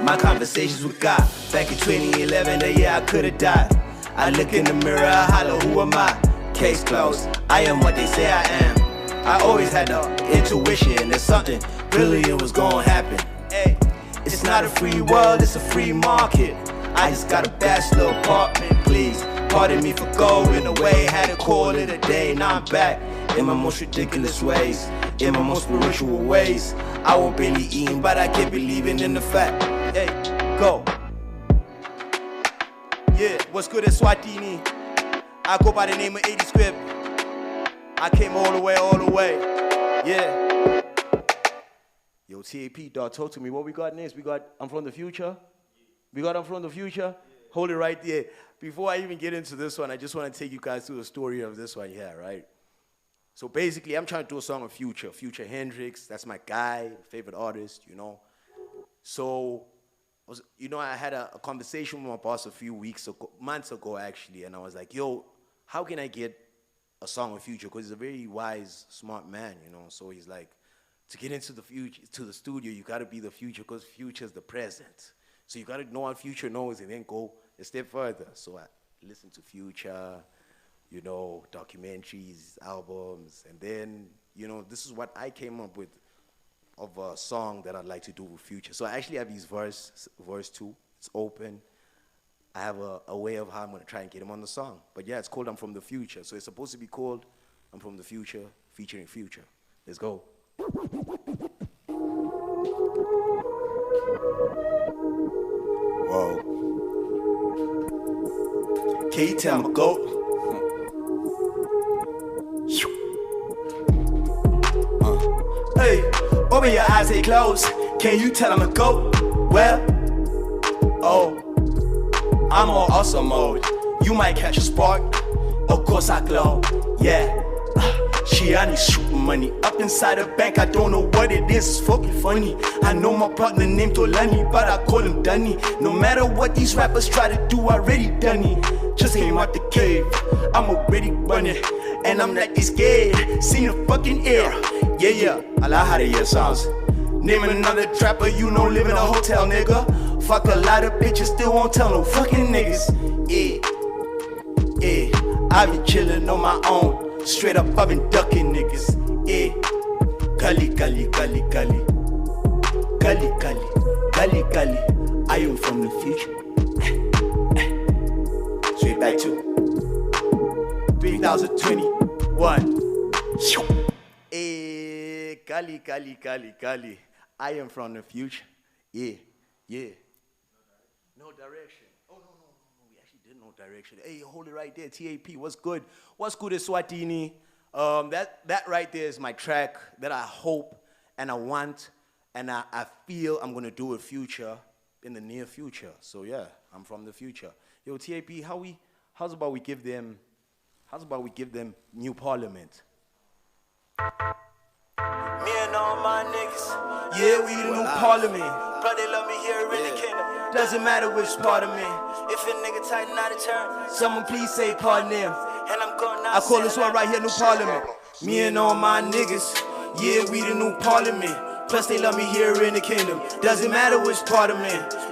My conversations with God back in 2011, the year I coulda died. I look in the mirror, I holler, who am I? Case closed, I am what they say I am. I always had the intuition that something brilliant was gonna happen. Hey, it's not a free world, it's a free market. I just got a bachelor apartment, please. Pardon me for going away, had to call it a day. Now I'm back in my most ridiculous ways, in my most spiritual ways. I won't barely eating, but I keep believing in the fact. Hey, go. Yeah, what's good at Swatini? I go by the name of 80 Script. I came all the way, yeah. Yo, TAP, dog, talk to me. What we got next? We got I'm From the Future? We got I'm From the Future? Hold it right there. Before I even get into this one, I just want to take you guys through the story of this one here, right? So basically, I'm trying to do a song of Future. Future Hendrix, that's my guy, favorite artist, you know. So, I had a conversation with my boss a few months ago, actually, and I was like, yo, how can I get a song of Future? Because he's a very wise, smart man, you know. So he's like, to get into the future, to the studio, you got to be the future, because Future's the present. So you got to know what Future knows and then go a step further. So I listened to Future, you know, documentaries, albums, and then, you know, this is what I came up with of a song that I'd like to do with Future. So I actually have his verse 2. It's open. I have a way of how I'm going to try and get him on the song. But yeah, it's called I'm From the Future. So it's supposed to be called I'm From the Future, featuring Future. Let's go. Whoa. Can you tell I'm a goat? Hey, open your eyes, they close. Can you tell I'm a goat? Well, oh, I'm on awesome mode. You might catch a spark. Of course I glow. Yeah. I need shooting money up inside the bank. I don't know what it is, it's fucking funny. I know my partner named Tolani, but I call him Dunny. No matter what these rappers try to do, I already done it. Just came out the cave, I'm already running, and I'm not scared. Seen the fucking air, yeah. I like how the year sounds. Name another trapper, you know, live in a hotel, nigga. Fuck a lot of bitches, still won't tell no fucking niggas. Yeah, I be chillin' on my own. Straight up, I've been ducking niggas. Gully. I am from the future. Straight back to 2021. Gully. I am from the future. Yeah. No direction. Oh, no. We actually did no direction. Hey, hold it right there. TAP, what's good? What's good is Swatini. That right there is my track that I hope and I want and I feel I'm going to do with Future in the near future. So, yeah, I'm from the future. Yo, TAP, how's about we give them new parliament? Me and all my niggas, yeah, we the new parliament. but they love me here in the kingdom. Doesn't matter which part of me. If a nigga tighten out of turn, someone please say pardon them. And I'm going out. I call this one right here, New Parliament. Me and all my niggas, yeah, we the new parliament. Plus they love me here in the kingdom. Doesn't matter which part of me.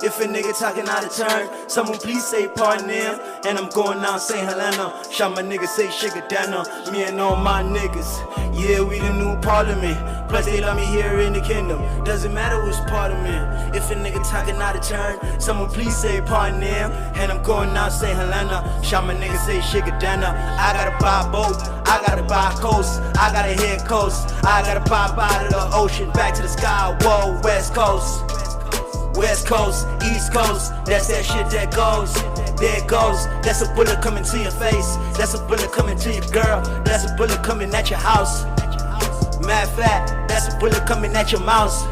If a nigga talking out of turn, someone please say pardon them. And I'm going out St. Helena. Shot my niggas say Shigadana. Me and all my niggas, yeah, we the new parliament. Plus they love me here in the kingdom. Doesn't matter which part of me. If a nigga talking out of turn, someone please say pardon them. And I'm going out St. Helena. Shot my niggas say Shigadana. I gotta buy a boat, I gotta buy a coast, I gotta head coast, I gotta pop out of the ocean, back to the sky, whoa, west coast, east coast, that's that shit that goes, there it goes, that's a bullet coming to your face, that's a bullet coming to your girl, that's a bullet coming at your house, mad fact, that's a bullet coming at your mouse,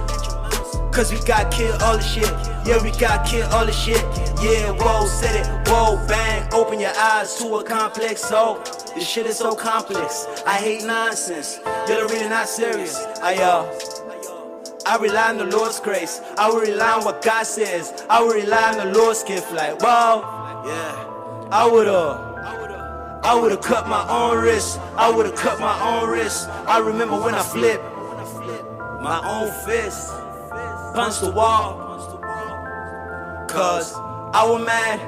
cause we got killed all the shit, yeah, we got killed all the shit, yeah, whoa, said it, whoa, bang, open your eyes to a complex, so, this shit is so complex, I hate nonsense, you're really not serious, I rely on the Lord's grace, I will rely on what God says, I will rely on the Lord's gift, like, whoa, yeah, I would've cut my own wrist, I would've cut my own wrist, I remember when I flipped my own fist, punched the wall, cause I was mad,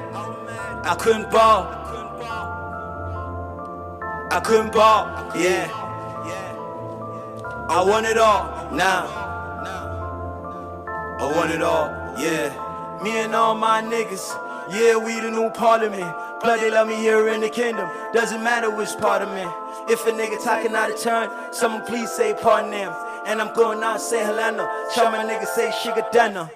I couldn't ball, yeah, I want it all, now, I want it all, yeah, me and all my niggas, yeah, we the new parliament, plus they love me here in the kingdom, doesn't matter which part of me, if a nigga talking out of turn, someone please say pardon them, and I'm going out say Helena, shout my nigga say Shigadana.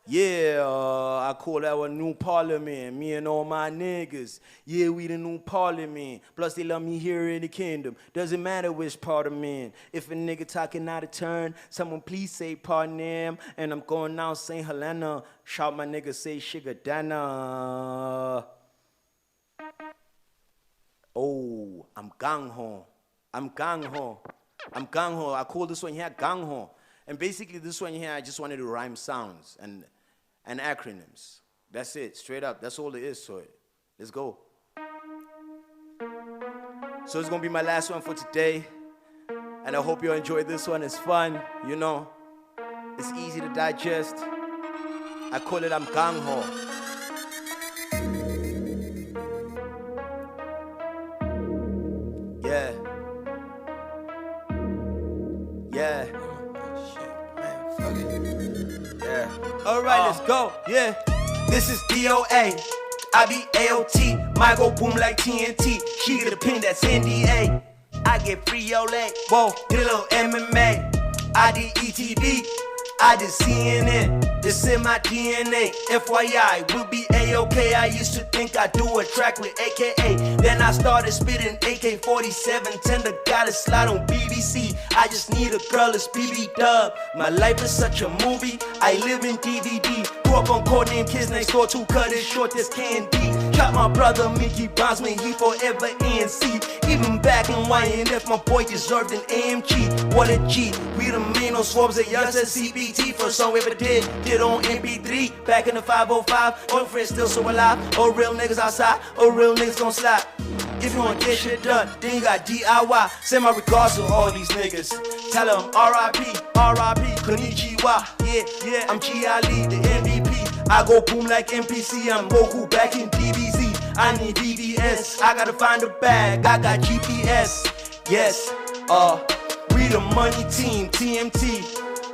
Yeah, I call that one new parliament, me and all my niggas. Yeah, we the new parliament. Plus they love me here in the kingdom. Doesn't matter which part of me. If a nigga talking out of turn, someone please say pardon them. And I'm going out St. Helena. Shout my nigga say Shigadana. Oh, I'm gang ho. I call this one here gang ho. And basically this one here, I just wanted to rhyme sounds and acronyms. That's it, straight up. That's all there is to it. Let's go. So it's gonna be my last one for today. And I hope you enjoyed this one. It's fun, you know. It's easy to digest. I call it I'm gang ho. Yeah. Yeah. Yeah. Alright, let's go. Yeah. This is DOA. I be AOT. Might go boom like TNT. She get a pin that's NDA. I get free Ole. Whoa, get a little MMA. I DTtv. I did CNN. This in my DNA. FYI, we'll be A-OK. I used to think I'd do a track with AKA. Then I started spitting AK-47. Tender got a slot on BBC. I just need a girl, it's BB Dub. My life is such a movie. I live in DVD. Grew up on codename Kids Next Door to cut it short, this candy. Shot my brother Mickey Brownsman, he forever ANC. Even back in YNF, my boy deserved an AMG. What a G. We the main on swabs at yours at CBT. First song we ever did on MP3. Back in the 505. All friends still so alive. All real niggas outside. All real niggas gon' slide. If you wanna get shit done, then you got DIY. Send my regards to all these niggas. Tell them RIP, Konnichiwa. Yeah, I'm G Ali, the MVP. I go boom like MPC. I'm Goku back in DBZ. I need VVS. I gotta find a bag. I got GPS. Yes, we the money team, TMT.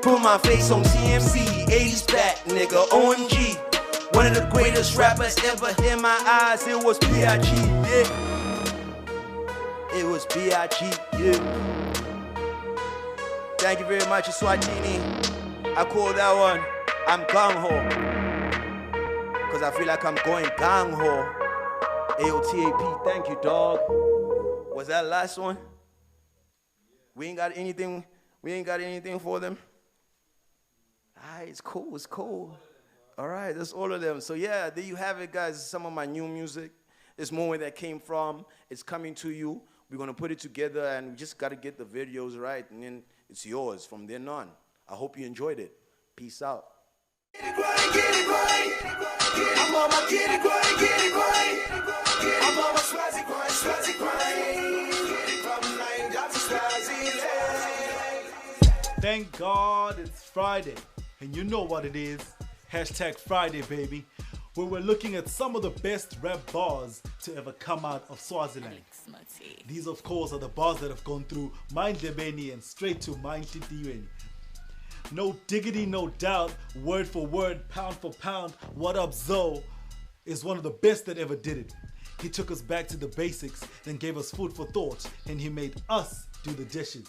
Put my face on TMC. 80s back, nigga, OMG. One of the greatest rappers ever in my eyes. It was B.I.G. Yeah. It was B.I.G. Yeah. Thank you very much, Swatini. I call that one I'm gang ho. Cause I feel like I'm going gang ho. AOTAP, thank you, dog. Was that last one? We ain't got anything for them? Alright, it's cool. Alright, that's all of them. So yeah, there you have it, guys. Some of my new music. It's more where that came from. It's coming to you. We're gonna put it together and we just gotta get the videos right and then it's yours from then on. I hope you enjoyed it. Peace out. Get it right. I'm on my get it right. I'm on my swazzy grind. From 9 jobs to Swaziland. Thank God it's Friday. And you know what it is. Hashtag Friday, baby. Where we're looking at some of the best rap bars to ever come out of Swaziland. These, of course, are the bars that have gone through Mind Lebeni and straight to Mind Titiweni. No diggity, no doubt, word for word, pound for pound, What Up Zoe is one of the best that ever did it. He took us back to the basics, then gave us food for thought, and he made us do the dishes.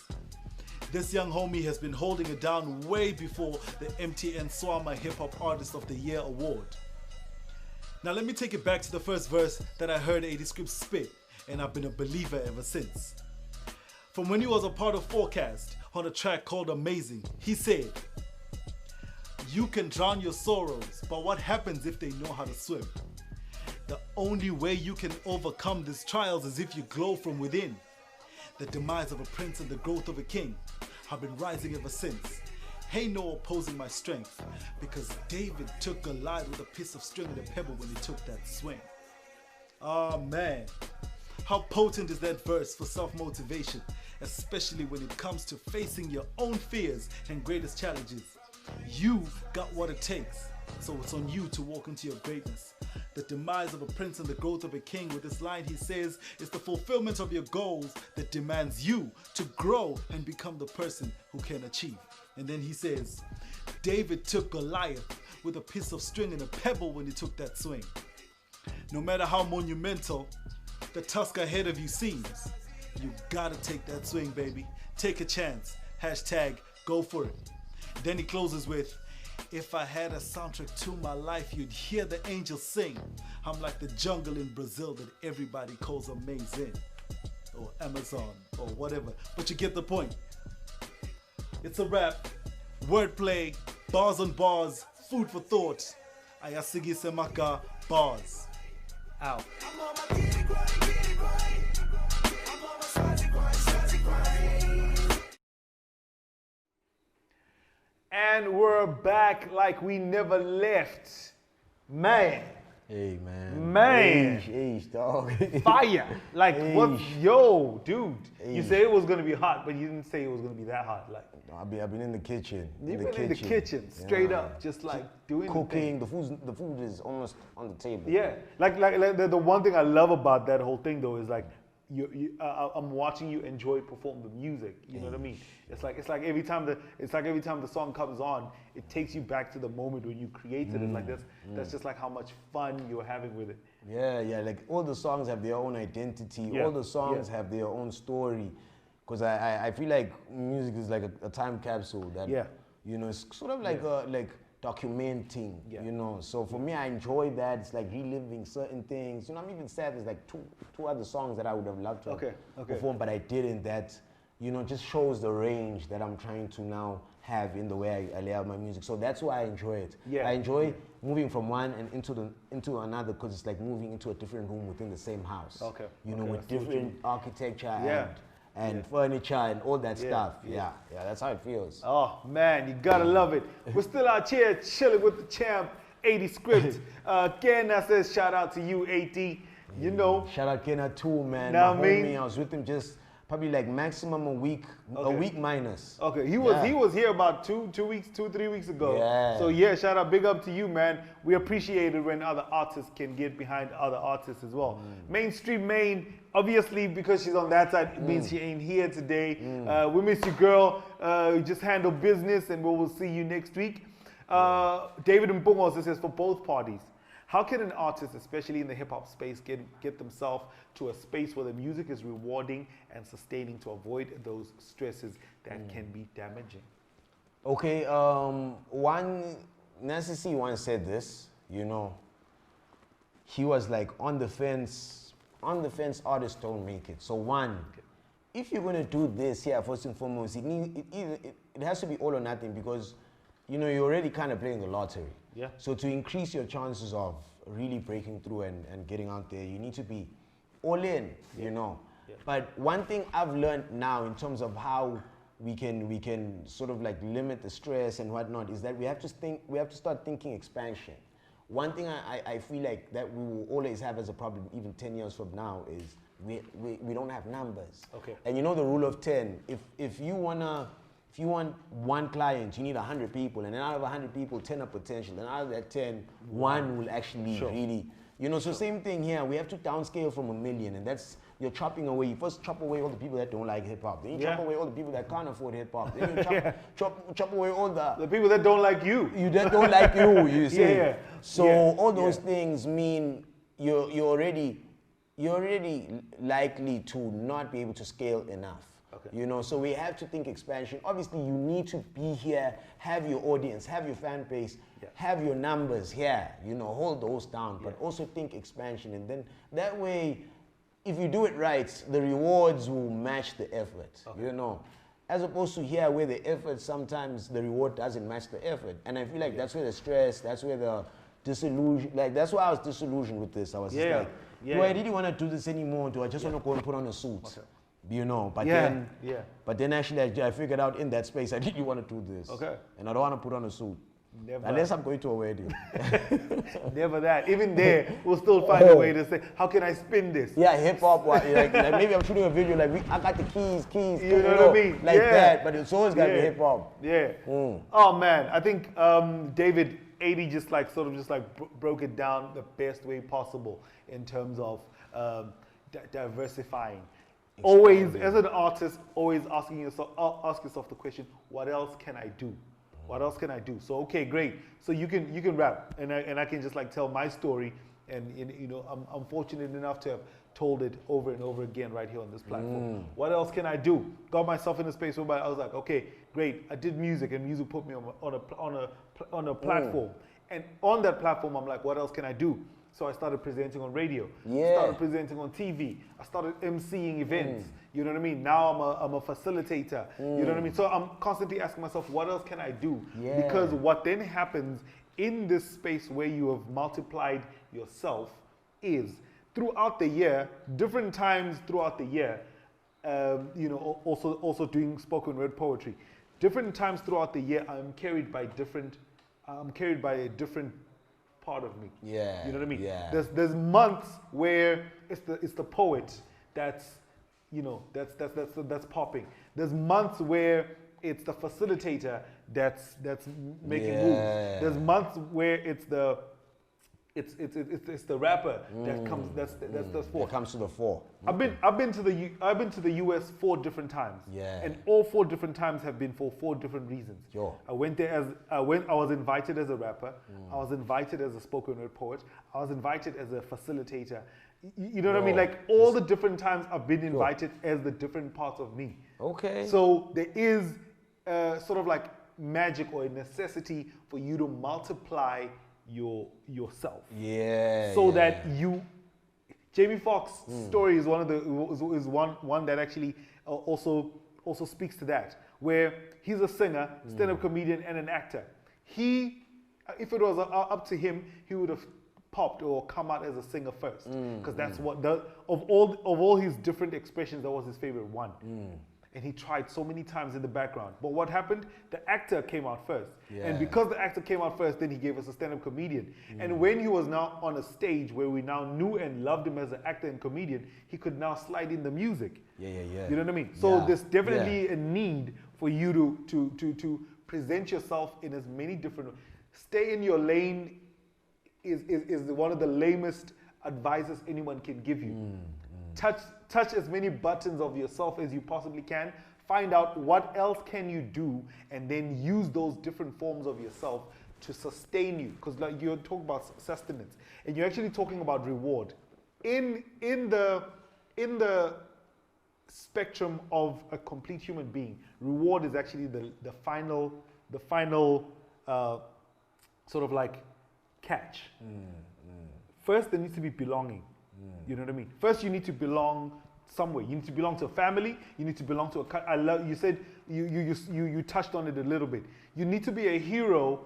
This young homie has been holding it down way before the MTN Swama Hip Hop Artist of the Year award. Now let me take it back to the first verse that I heard 80 Scripts spit, and I've been a believer ever since. From when he was a part of Forecast on a track called Amazing, he said, "You can drown your sorrows, but what happens if they know how to swim? The only way you can overcome these trials is if you glow from within. The demise of a prince and the growth of a king. I've been rising ever since. Ain't no opposing my strength, because David took Goliath with a piece of string and a pebble when he took that swing." Oh man, how potent is that verse for self-motivation, especially when it comes to facing your own fears and greatest challenges. You got what it takes, so it's on you to walk into your greatness. The demise of a prince and the growth of a king, with this line he says, is the fulfillment of your goals that demands you to grow and become the person who can achieve. And then he says, David took Goliath with a piece of string and a pebble when he took that swing. No matter how monumental the task ahead of you seems, you gotta take that swing, baby. Take a chance. Hashtag go for it. Then he closes with, "If I had a soundtrack to my life, you'd hear the angels sing. I'm like the jungle in Brazil that everybody calls amazing." Or Amazon, or whatever. But you get the point. It's a rap, wordplay, bars on bars, food for thought. Ayasigi Semaka, bars. Out. I'm on my get it right. I'm on my swazzy grind. And we're back like we never left. Man. Hey, man. Man. Hey, dog. Fire. Like, what? Yo, dude. You Hey. said it was going to be hot, but you didn't say it was going to be that hot. Like, I've been in the kitchen. you've been in the kitchen, straight up, just like doing cooking. The food is almost on the table. Yeah, like the one thing I love about that whole thing though is like I'm watching you enjoy perform the music. You know what I mean? It's like every time the song comes on, it takes you back to the moment when you created it. Like that's just like how much fun you're having with it. Yeah. Like all the songs have their own identity. Yeah, All the songs have their own story. Because I feel like music is like a time capsule that you know, it's sort of like like documenting. You know, so for me, I enjoy that. It's like reliving certain things. You know, I'm even sad there's like two other songs that I would have loved to perform, but I didn't. That, you know, just shows the range that I'm trying to now have in the way I lay out my music. So that's why I enjoy it. I enjoy moving from one and into another, because it's like moving into a different room within the same house. You know, with different architecture and furniture and all that stuff. Yeah, that's how it feels. Oh man, you gotta love it. We're still out here chilling with the champ, 80 Script. Kena says shout out to you, 80. You know. Shout out Kena too, man. Know My what I mean? homie, I was with him just probably like maximum a week minus. Okay, he was here about 3 weeks ago. Yeah. So yeah, shout out, big up to you, man. We appreciate it when other artists can get behind other artists as well. Mainstream Main, obviously because she's on that side, it means she ain't here today. We miss you, girl. Just handle business, and we'll see you next week. David Mpungo says for both parties, how can an artist, especially in the hip hop space, get themselves to a space where the music is rewarding and sustaining to avoid those stresses that can be damaging? Okay, Nancy C once said this, you know, he was like, on the fence artists don't make it. So one, if you're gonna do this here, first and foremost, it has to be all or nothing, because, you know, you're already kind of playing the lottery. Yeah. So to increase your chances of really breaking through and getting out there, you need to be all in, you know. But one thing I've learned now in terms of how we can sort of like limit the stress and whatnot is that we have to start thinking expansion. One thing I feel like that we will always have as a problem, even 10 years from now, is we don't have numbers. Okay. And you know the rule of 10. If you want one client, you need 100 people, and then out of 100 people, 10 are potential, and out of that 10, one will actually really, you know. So same thing here. We have to downscale from 1 million, and that's you're chopping away. You first chop away all the people that don't like hip hop. Then you chop away all the people that can't afford hip hop. Then you chop away all the people that don't like you. That don't like you. You see. Yeah. So all those things mean you're already likely to not be able to scale enough. Okay. You know, so we have to think expansion. Obviously, you need to be here, have your audience, have your fan base, have your numbers here. You know, hold those down, but also think expansion, and then that way, if you do it right, the rewards will match the effort. Okay. You know, as opposed to here where the effort sometimes the reward doesn't match the effort, and I feel like that's where the stress, that's where the disillusion. Like that's why I was disillusioned with this. I was just like, do I really want to do this anymore? Do I just want to go and put on a suit? Okay. You know, but then actually I figured out in that space I really want to do this. Okay. And I don't want to put on a suit. Never. Unless I'm going to a wedding. Never that. Even there, we'll still find a way to say, how can I spin this? Yeah, hip hop. Like maybe I'm shooting a video like I got the keys. You know what I mean? Like that, but it's always got to be hip hop. Yeah. Oh man, I think David 80 just broke it down the best way possible in terms of diversifying. Always, as an artist, always ask yourself the question, what else can I do? What else can I do? So okay, great. So you can rap, and I can just like tell my story, and you know I'm fortunate enough to have told it over and over again right here on this platform. What else can I do? Got myself in a space where I was like, okay, great. I did music, and music put me on a platform, and on that platform I'm like, what else can I do? So I started presenting on radio. Started presenting on TV. I started emceeing events. You know what I mean? Now I'm a facilitator. You know what I mean? So I'm constantly asking myself, what else can I do? Because what then happens in this space where you have multiplied yourself is throughout the year, different times throughout the year, you know, also doing spoken word poetry. Different times throughout the year, I'm carried by a different part of me. You know what I mean? There's months where it's the poet that's, you know, that's popping. There's months where it's the facilitator that's making moves. There's months where it's the rapper that comes that's forth. That comes to the fore. I've been to the US 4 different times. And all 4 different times have been for 4 different reasons. I went there I was invited as a rapper. I was invited as a spoken word poet. I was invited as a facilitator. You know what I mean? Like all the different times I've been invited as the different parts of me. Okay. So there is sort of like magic or a necessity for you to multiply yourself. So that you, Jamie Foxx's story is one that actually also speaks to that, where he's a singer, stand-up comedian, and an actor. If it was up to him, he would have popped or come out as a singer first, because that's what of all his different expressions, that was his favorite one. And he tried so many times in the background. But what happened? The actor came out first. And because the actor came out first, then he gave us a stand-up comedian. And when he was now on a stage where we now knew and loved him as an actor and comedian, he could now slide in the music. You know what I mean? So there's definitely a need for you to present yourself in as many different ways. Stay in your lane is one of the lamest advices anyone can give you. Touch as many buttons of yourself as you possibly can. Find out what else can you do, and then use those different forms of yourself to sustain you. Because like you're talking about sustenance, and you're actually talking about reward. In the spectrum of a complete human being, reward is actually the final sort of like catch. First, there needs to be belonging. You know what I mean? First, you need to belong somewhere. You need to belong to a family. You need to belong to a. You said you touched on it a little bit. You need to be a hero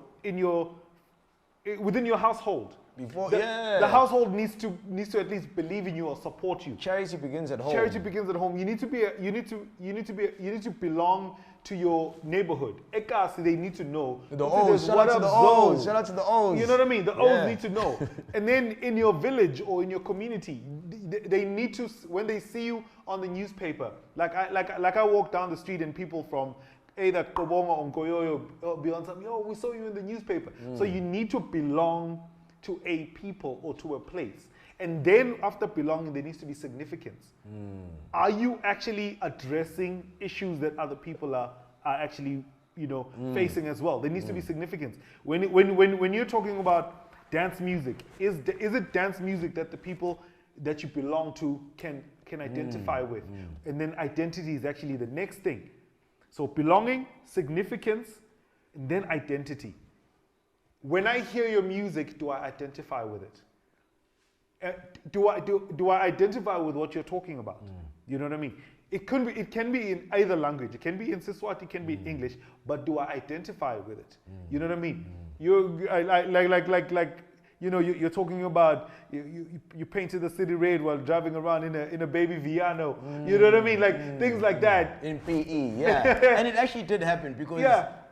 within your household. The household needs to at least believe in you or support you. Charity begins at home. Charity begins at home. You need to belong to your neighborhood. Ekasi, they need to know. The What O's, shout up, out to the Zo? O's, shout out to the O's. You know what I mean? The Yeah. O's need to know. And then in your village or in your community, they need to, when they see you on the newspaper, like I walk down the street and people from either Kobonga or Nkoyoyo be on something, yo, we saw you in the newspaper. So you need to belong to a people or to a place. And then after belonging, there needs to be significance. Are you actually addressing issues that other people are actually, facing as well? There needs to be significance. When you're talking about dance music, is it dance music that the people that you belong to can identify with? And then identity is actually the next thing. So belonging, significance, and then identity. When I hear your music, do I identify with it? Do I identify with what you're talking about? You know what I mean? It can be in either language. It can be in Siswati, it can be in English. But do I identify with it? You know what I mean? You're talking about you painted the city red while driving around in a baby Viano. You know what I mean? Like things like that. In PE, yeah. And it actually did happen because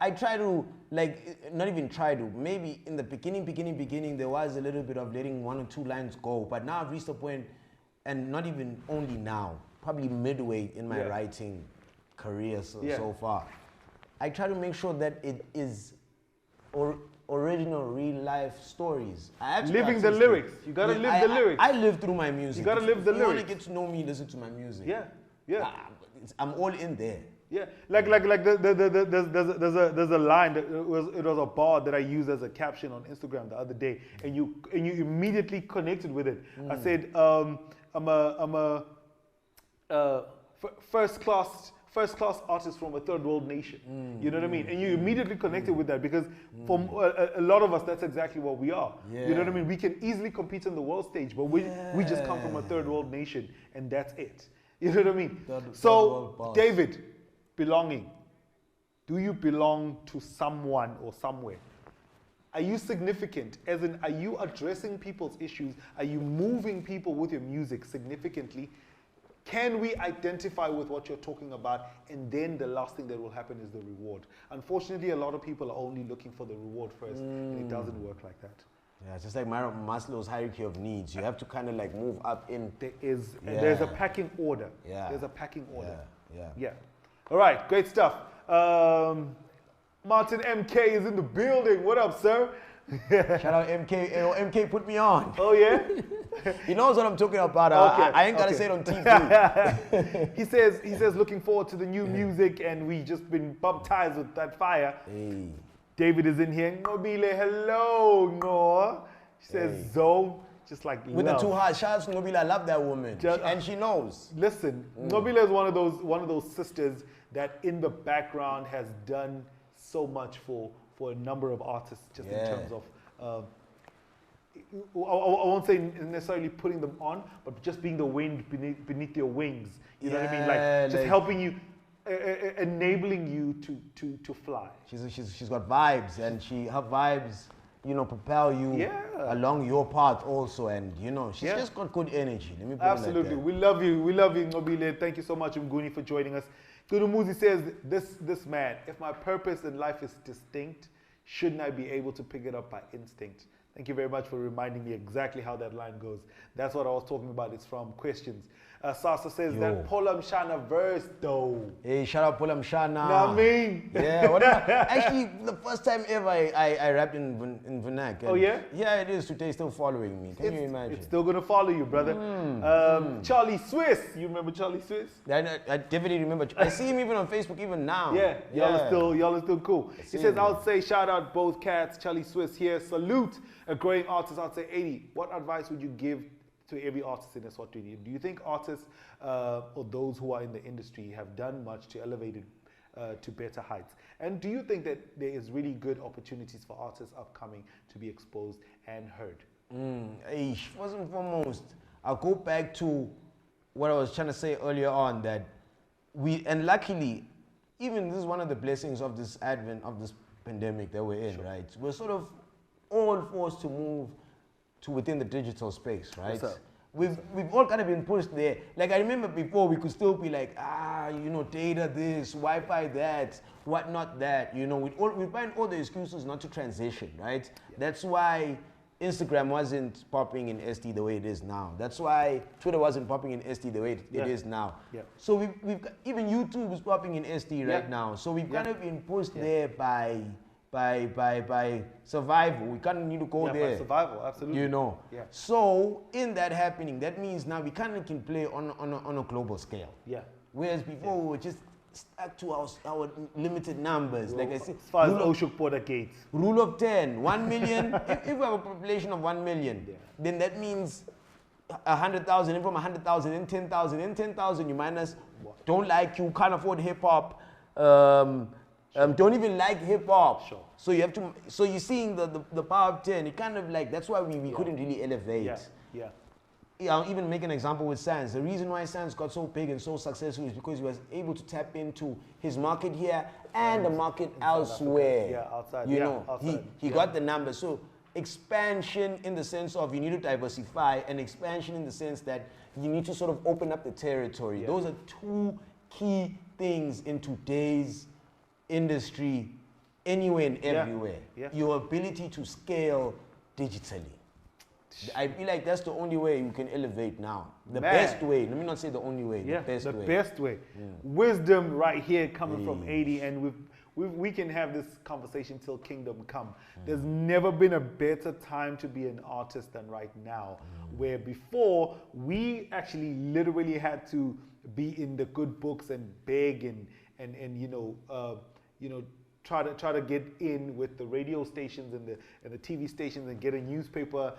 I try to, not even try to, maybe in the beginning, there was a little bit of letting one or two lines go. But now I've reached a point, and not even only now, probably midway in my writing career so far, I try to make sure that it is original real life stories. Living the lyrics. You gotta live the lyrics. I live through my music. You gotta live the lyrics. You lyrics. want to get to know me, listen to my music. Yeah. I'm all in there. Yeah, there's a line that it was a bar that I used as a caption on Instagram the other day, and you immediately connected with it. I said, I'm a first class artist from a third world nation. You know what I mean? And you immediately connected with that because for a lot of us, that's exactly what we are. You know what I mean? We can easily compete on the world stage, but we just come from a third world nation, and that's it. You know what I mean? So, David, belonging. Do you belong to someone or somewhere? Are you significant? As in, are you addressing people's issues? Are you moving people with your music significantly? Can we identify with what you're talking about? And then the last thing that will happen is the reward. Unfortunately, a lot of people are only looking for the reward first, and it doesn't work like that. Yeah, it's just like Maslow's hierarchy of needs. You have to kind of like move up in. There's a packing order. Yeah. There's a packing order. Yeah. All right, great stuff. Martin MK is in the building. What up, sir? Shout out MK. MK put me on. Oh, yeah? He knows what I'm talking about. Okay, I ain't got to say it on TV. He says, looking forward to the new music, and we just been baptized with that fire. Hey. David is in here. Ngobile, hello, Noah. She says, Zo, just like with love. the two hearts. Shout out to Nobila. I love that woman. And she knows. Listen, Nobila is one of those sisters that in the background has done so much for a number of artists, just in terms of, I won't say necessarily putting them on, but just being the wind beneath their wings. You know what I mean? Like just helping you, enabling you to fly. She's got vibes, and her vibes, propel you along your path also, and she's just got good energy. Let me put Absolutely, it like that. We love you, Ngobile. Thank you so much, Mguni, for joining us. Kurumuzi says, this man, if my purpose in life is distinct, shouldn't I be able to pick it up by instinct? Thank you very much for reminding me exactly how that line goes. That's what I was talking about. It's from Questions. Sasa says that Polam Shana verse though. Hey, shout out Polam Shana. Know what I mean? Yeah, actually, the first time ever I rapped in Vernac. Oh, yeah? Yeah, it is today, still following me. Can you imagine? It's still going to follow you, brother. Charlie Swiss. You remember Charlie Swiss? I definitely remember. I see him even on Facebook even now. Yeah, y'all are still cool. He says, I would say shout out both cats. Charlie Swiss here. Salute a growing artist. I'd say 80. What advice would you give to every artist in Eswatini? Do you think artists or those who are in the industry have done much to elevate it to better heights? And do you think that there is really good opportunities for artists upcoming to be exposed and heard? First and foremost, I'll go back to what I was trying to say earlier on, that and luckily, even this is one of the blessings of this advent of this pandemic that we're in, right? We're sort of all forced to move to within the digital space, right? We've all kind of been pushed there. Like I remember before we could still be like, data this, Wi-Fi that, whatnot that. We find all the excuses not to transition, right? Yeah. That's why Instagram wasn't popping in SD the way it is now. That's why Twitter wasn't popping in SD the way it is now. Yeah. So we've even YouTube is popping in SD right now. So we've kind of been pushed there by survival. We kind of need to go there. By survival, absolutely. Yeah. So in that happening, that means now we kind of can play on a global scale. Yeah. Whereas before we were just stuck to our limited numbers. Like I said, as far as Oshuk border gates. Rule of 10, 1 million. if we have a population of 1 million, then that means 100,000. And from 100,000, then 10,000, then 10,000 you minus. Don't like you, can't afford hip hop. Don't even like hip hop. Sure. So you have to. So you're seeing the power of 10. It kind of like that's why we couldn't really elevate. I'll even make an example with Sans. The reason why Sans got so big and so successful is because he was able to tap into his market here and the market elsewhere. Yeah, outside. Outside. He got the numbers. So expansion in the sense of you need to diversify, and expansion in the sense that you need to sort of open up the territory. Those are two key things in today's industry, anywhere and everywhere. Your ability to scale digitally. I feel like that's the only way you can elevate now. The best way. Let me not say the only way. The best way. The best way. Wisdom right here coming from 80, and we can have this conversation till kingdom come. There's never been a better time to be an artist than right now. Where before we actually literally had to be in the good books and beg and try to get in with the radio stations and the TV stations and get a newspaper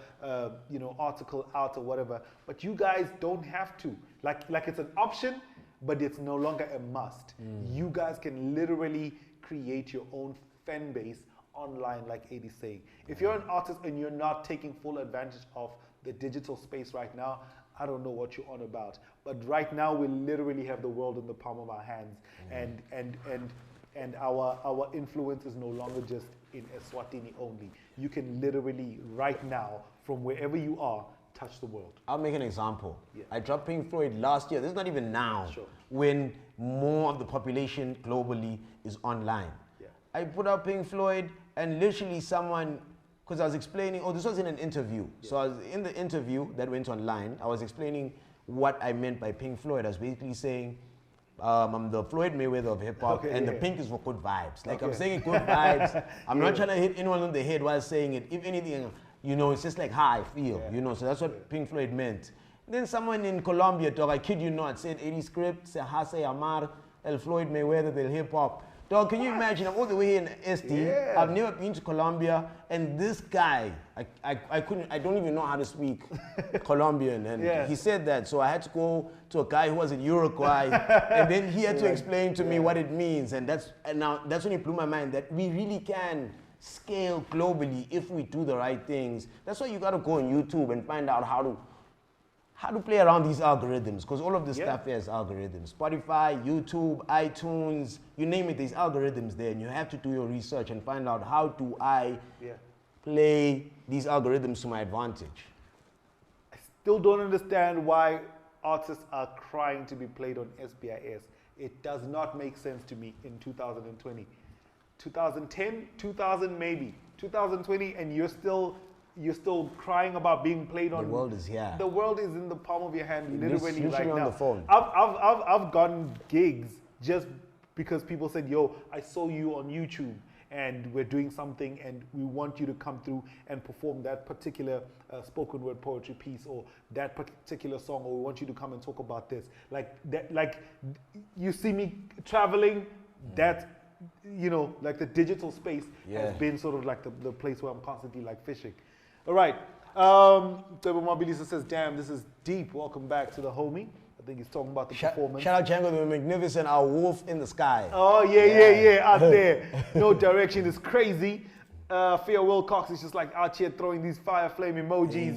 article out or whatever. But you guys don't have to. Like it's an option, but it's no longer a must. You guys can literally create your own fan base online, like Eddie's saying. If you're an artist and you're not taking full advantage of the digital space right now, I don't know what you're on about. But right now we literally have the world in the palm of our hands, and our influence is no longer just in Eswatini only. You can literally right now, from wherever you are, touch the world. I'll make an example. I dropped Pink Floyd last year. This is not even now, when more of the population globally is online. I put out Pink Floyd, and literally someone, because I was explaining, this was in an interview. So I was in the interview that went online. I was explaining what I meant by Pink Floyd. I was basically saying, I'm the Floyd Mayweather of hip hop, and the pink is for good vibes. Like I'm saying good vibes. I'm not trying to hit anyone on the head while saying it. If anything, it's just like how I feel, So that's what Pink Floyd meant. Then someone in Colombia, dog, I kid you not, said 80 script, se hace amar el Floyd Mayweather del hip hop. Dog, can you imagine? I'm all the way here in SD. I've never been to Colombia, and this guy, I don't even know how to speak Colombian, and he said that, so I had to go to a guy who was in Uruguay, and then he had to explain to me what it means, and that's when it blew my mind that we really can scale globally if we do the right things. That's why you got to go on YouTube and find out how to play around these algorithms, because all of this stuff has algorithms. Spotify, YouTube, iTunes, you name it, there's algorithms there, and you have to do your research and find out how do I play these algorithms to my advantage. I still don't understand why artists are crying to be played on SBIS. It does not make sense to me in 2020. 2010, 2000 maybe, 2020, and you're still crying about being played on. The world is here. The world is in the palm of your hand, literally right now. On the phone. I've gotten gigs just because people said, "Yo, I saw you on YouTube, and we're doing something, and we want you to come through and perform that particular spoken word poetry piece or that particular song, or we want you to come and talk about this." Like that, like you see me traveling. That. Like the digital space has been sort of like the place where I'm constantly like fishing. All right. Tebo Mobilisa says, damn, this is deep. Welcome back to the homie. I think he's talking about the performance. Shout out Django the Magnificent, our wolf in the sky. Oh, yeah, out there. No direction is crazy. Fear Wilcox is just like out here throwing these fire flame emojis.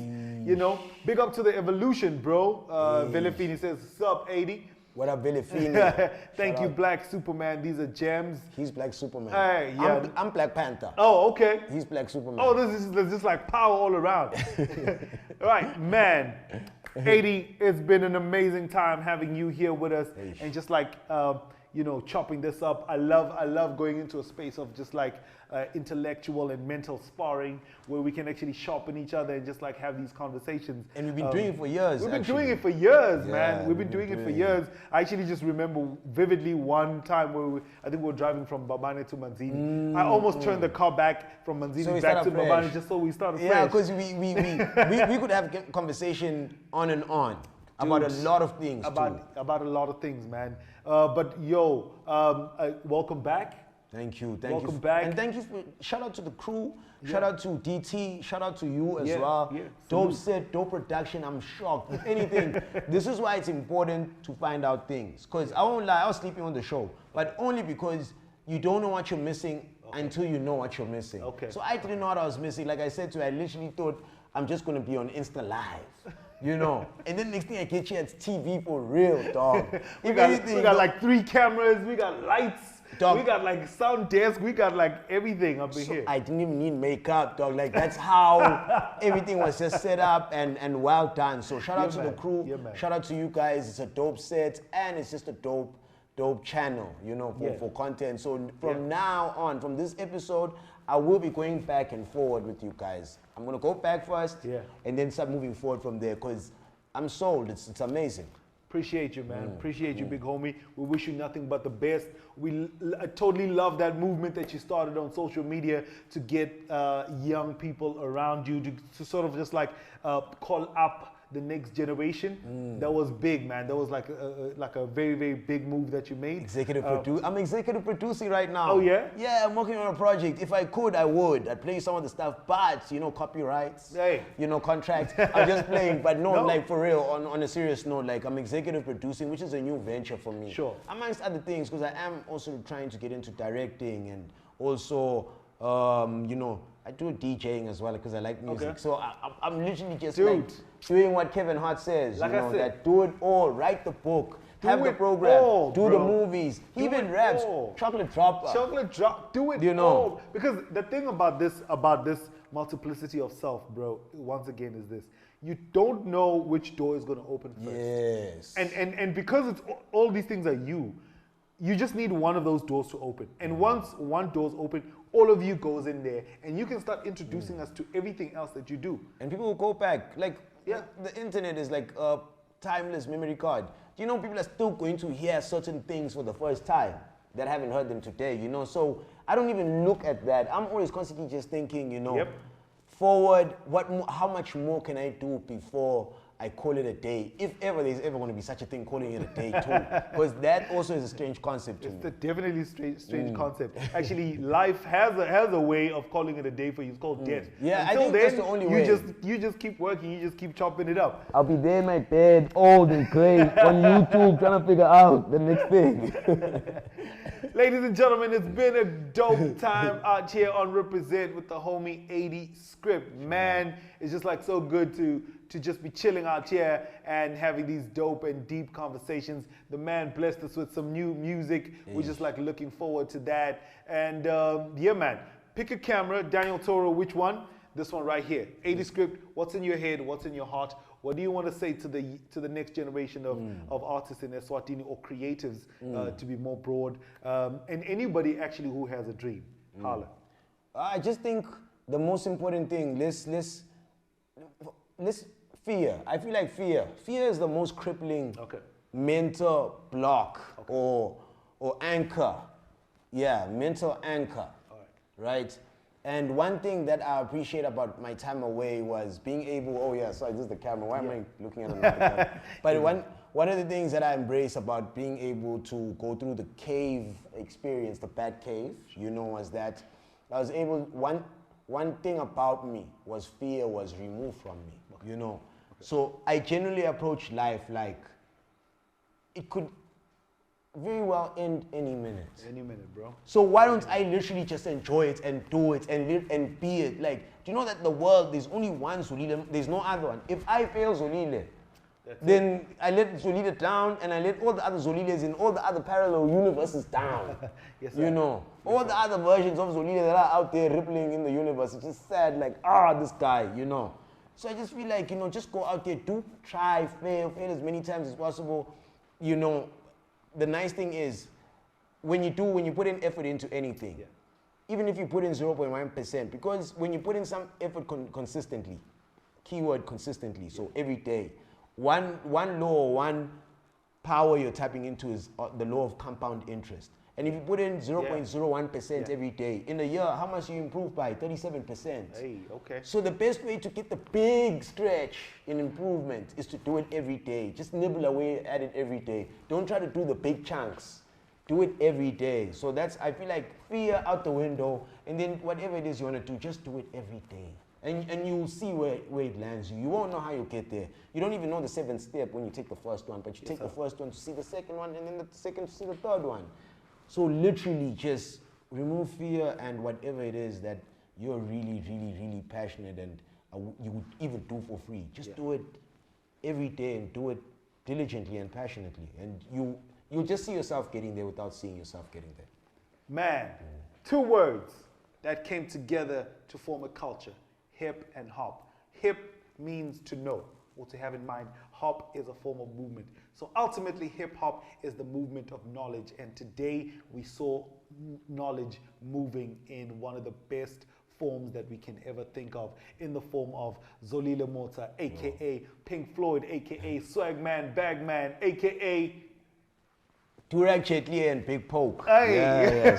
Big up to the evolution, bro. Villafini says, sup, 80. What up, Villafini? Thank you, Black Superman. These are gems. He's Black Superman. Hey, I'm Black Panther. Oh, okay. He's Black Superman. Oh, this is just like power all around. All right, man. 80, it's been an amazing time having you here with us, and just like you know, chopping this up. I love going into a space of just like intellectual and mental sparring, where we can actually sharpen each other and just like have these conversations. And we've been doing it for years. We've been doing it for years, Yeah, man. We've been doing it for years. I actually just remember vividly one time where I think we were driving from Babane to Manzini. I almost turned the car back from Manzini back to Babane just so we started fresh. Yeah, because we could have conversation on and on. About a lot of things. About a lot of things, man. But yo, welcome back. Thank you. Welcome back. And thank you for, shout out to the crew. Shout out to DT. Shout out to you as well. Yeah. Dope set, dope production. I'm shocked. If anything, this is why it's important to find out things. Because I won't lie, I was sleeping on the show. But only because you don't know what you're missing until you know what you're missing. Okay. So I didn't know what I was missing. Like I said to you, I literally thought I'm just going to be on Insta Live. You know, and then next thing I get you, it's TV for real, dog. we got like 3 cameras, we got lights, dog. We got like sound desk, we got like everything up in here. I didn't even need makeup, dog. Like that's how everything was just set up and well done. So shout out to the crew. Yeah, man. Shout out to you guys. It's a dope set and it's just a dope channel, you know, for content. So from now on, from this episode, I will be going back and forward with you guys. I'm gonna go back first, and then start moving forward from there. Cause I'm sold. It's amazing. Appreciate you, man. Appreciate you, big homie. We wish you nothing but the best. I totally love that movement that you started on social media to get young people around you to sort of just like call up the next generation. That was big, man. That was like a very, very big move that you made. I'm executive producing right now. Oh yeah? Yeah, I'm working on a project. If I could, I would. I'd play some of the stuff, but you know, copyrights, you know, contracts. I'm just playing, but no, like for real, on a serious note, like I'm executive producing, which is a new venture for me. Sure. Amongst other things, because I am also trying to get into directing and also, you know, I do DJing as well because I like music. Okay. So I'm literally just like doing what Kevin Hart says. Like you know, that do it all, write the book, have the program, do the movies, even raps, chocolate drop, do it you know. all. Because the thing about this multiplicity of self, bro, once again is this. You don't know which door is going to open first. Yes. And because it's all these things are you just need one of those doors to open. And once one door's open, all of you goes in there and you can start introducing us to everything else that you do. And people will go back. Like, the internet is like a timeless memory card. You know, people are still going to hear certain things for the first time that haven't heard them today, you know? So I don't even look at that. I'm always constantly just thinking, you know, forward, how much more can I do before I call it a day, if ever there's ever going to be such a thing, calling it a day too, because that also is a strange concept to me. It's a definitely strange concept. Actually, life has a way of calling it a day for you. It's called death. Yeah, Until I think that's the only way. You just keep working. You just keep chopping it up. I'll be there in my bed, old and gray, on YouTube, trying to figure out the next thing. Ladies and gentlemen, it's been a dope time out here on Represent with the homie 80 Script. Man, it's just like so good to just be chilling out here and having these dope and deep conversations. The man blessed us with some new music. We're just like looking forward to that. And yeah, man, pick a camera. Daniel Toro, which one? This one right here. 80 Script, what's in your head? What's in your heart? What do you want to say to the next generation of artists in Eswatini or creatives to be more broad? And anybody actually who has a dream. Holla. I just think the most important thing, let's fear. I feel like fear is the most crippling mental block or anchor. Yeah, mental anchor. Right? And one thing that I appreciate about my time away was being able, sorry, this is the camera. Why am I looking at another camera? But one of the things that I embrace about being able to go through the cave experience, the Bat Cave, you know, was that I was able, one thing about me was fear was removed from me, you know. So I generally approach life like it could very well end any minute. Any minute, bro. So why don't I literally just enjoy it and do it and live and be it? Like, do you know that the world, there's only one Zolile, there's no other one. If I fail Zolile, then I let Zolile down and I let all the other Zoliles in all the other parallel universes down. Yes, you know, all the other versions of Zolile that are out there rippling in the universe. It's just sad, like, this guy, you know. So I just feel like, you know, just go out there, try, fail as many times as possible. You know, the nice thing is, when you put in effort into anything, even if you put in 0.1%, because when you put in some effort consistently, keyword consistently, so every day, one law or one power you're tapping into is the law of compound interest. And if you put in 0.01% every day, in a year, how much you improve by? 37%. Hey, okay. So the best way to get the big stretch in improvement is to do it every day. Just nibble away at it every day. Don't try to do the big chunks. Do it every day. So that's, I feel like, fear out the window, and then whatever it is you want to do, just do it every day. And you'll see where it lands you. You won't know how you get there. You don't even know the 7th step when you take the first one, but you take the first one to see the second one, and then the second to see the third one. So literally just remove fear, and whatever it is that you're really, really, really passionate and you would even do for free, just do it every day and do it diligently and passionately. And you'll just see yourself getting there without seeing yourself getting there. Man, 2 words that came together to form a culture: hip and hop. Hip means to know or to have in mind. Hop is a form of movement. So ultimately, hip hop is the movement of knowledge. And today we saw knowledge moving in one of the best forms that we can ever think of, in the form of Zolile Mota, aka Pink Floyd, aka Swagman, Bagman, aka Durag Chetli and Big Poke. Hey.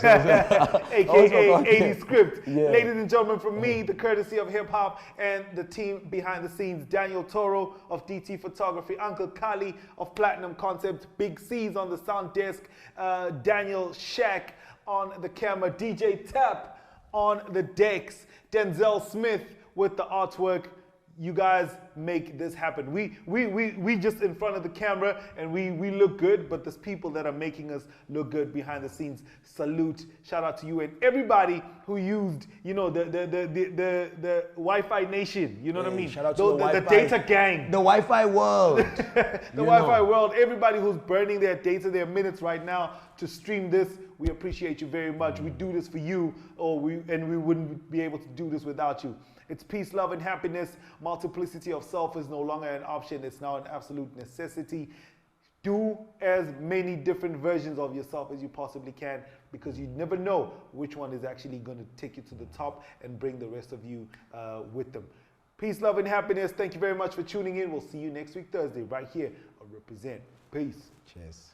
AKA 80 Script. Ladies and gentlemen, from me, the courtesy of Hip Hop and the team behind the scenes, Daniel Toro of DT Photography, Uncle Kali of Platinum Concept, Big C's on the sound desk, Daniel Shack on the camera, DJ Tap on the decks, Denzel Smith with the artwork. You guys make this happen. We just in front of the camera, and we look good, but there's people that are making us look good behind the scenes. Salute, shout out to you and everybody who used, you know, the Wi-Fi nation. You know what I mean? Shout out to the data gang, the Wi-Fi world, the Wi-Fi world. Everybody who's burning their data, their minutes right now to stream this. We appreciate you very much. We do this for you, and we wouldn't be able to do this without you. It's peace, love, and happiness. Multiplicity of self is no longer an option. It's now an absolute necessity. Do as many different versions of yourself as you possibly can, because you never know which one is actually going to take you to the top and bring the rest of you with them. Peace, love, and happiness. Thank you very much for tuning in. We'll see you next week, Thursday, right here on Represent. Peace. Cheers.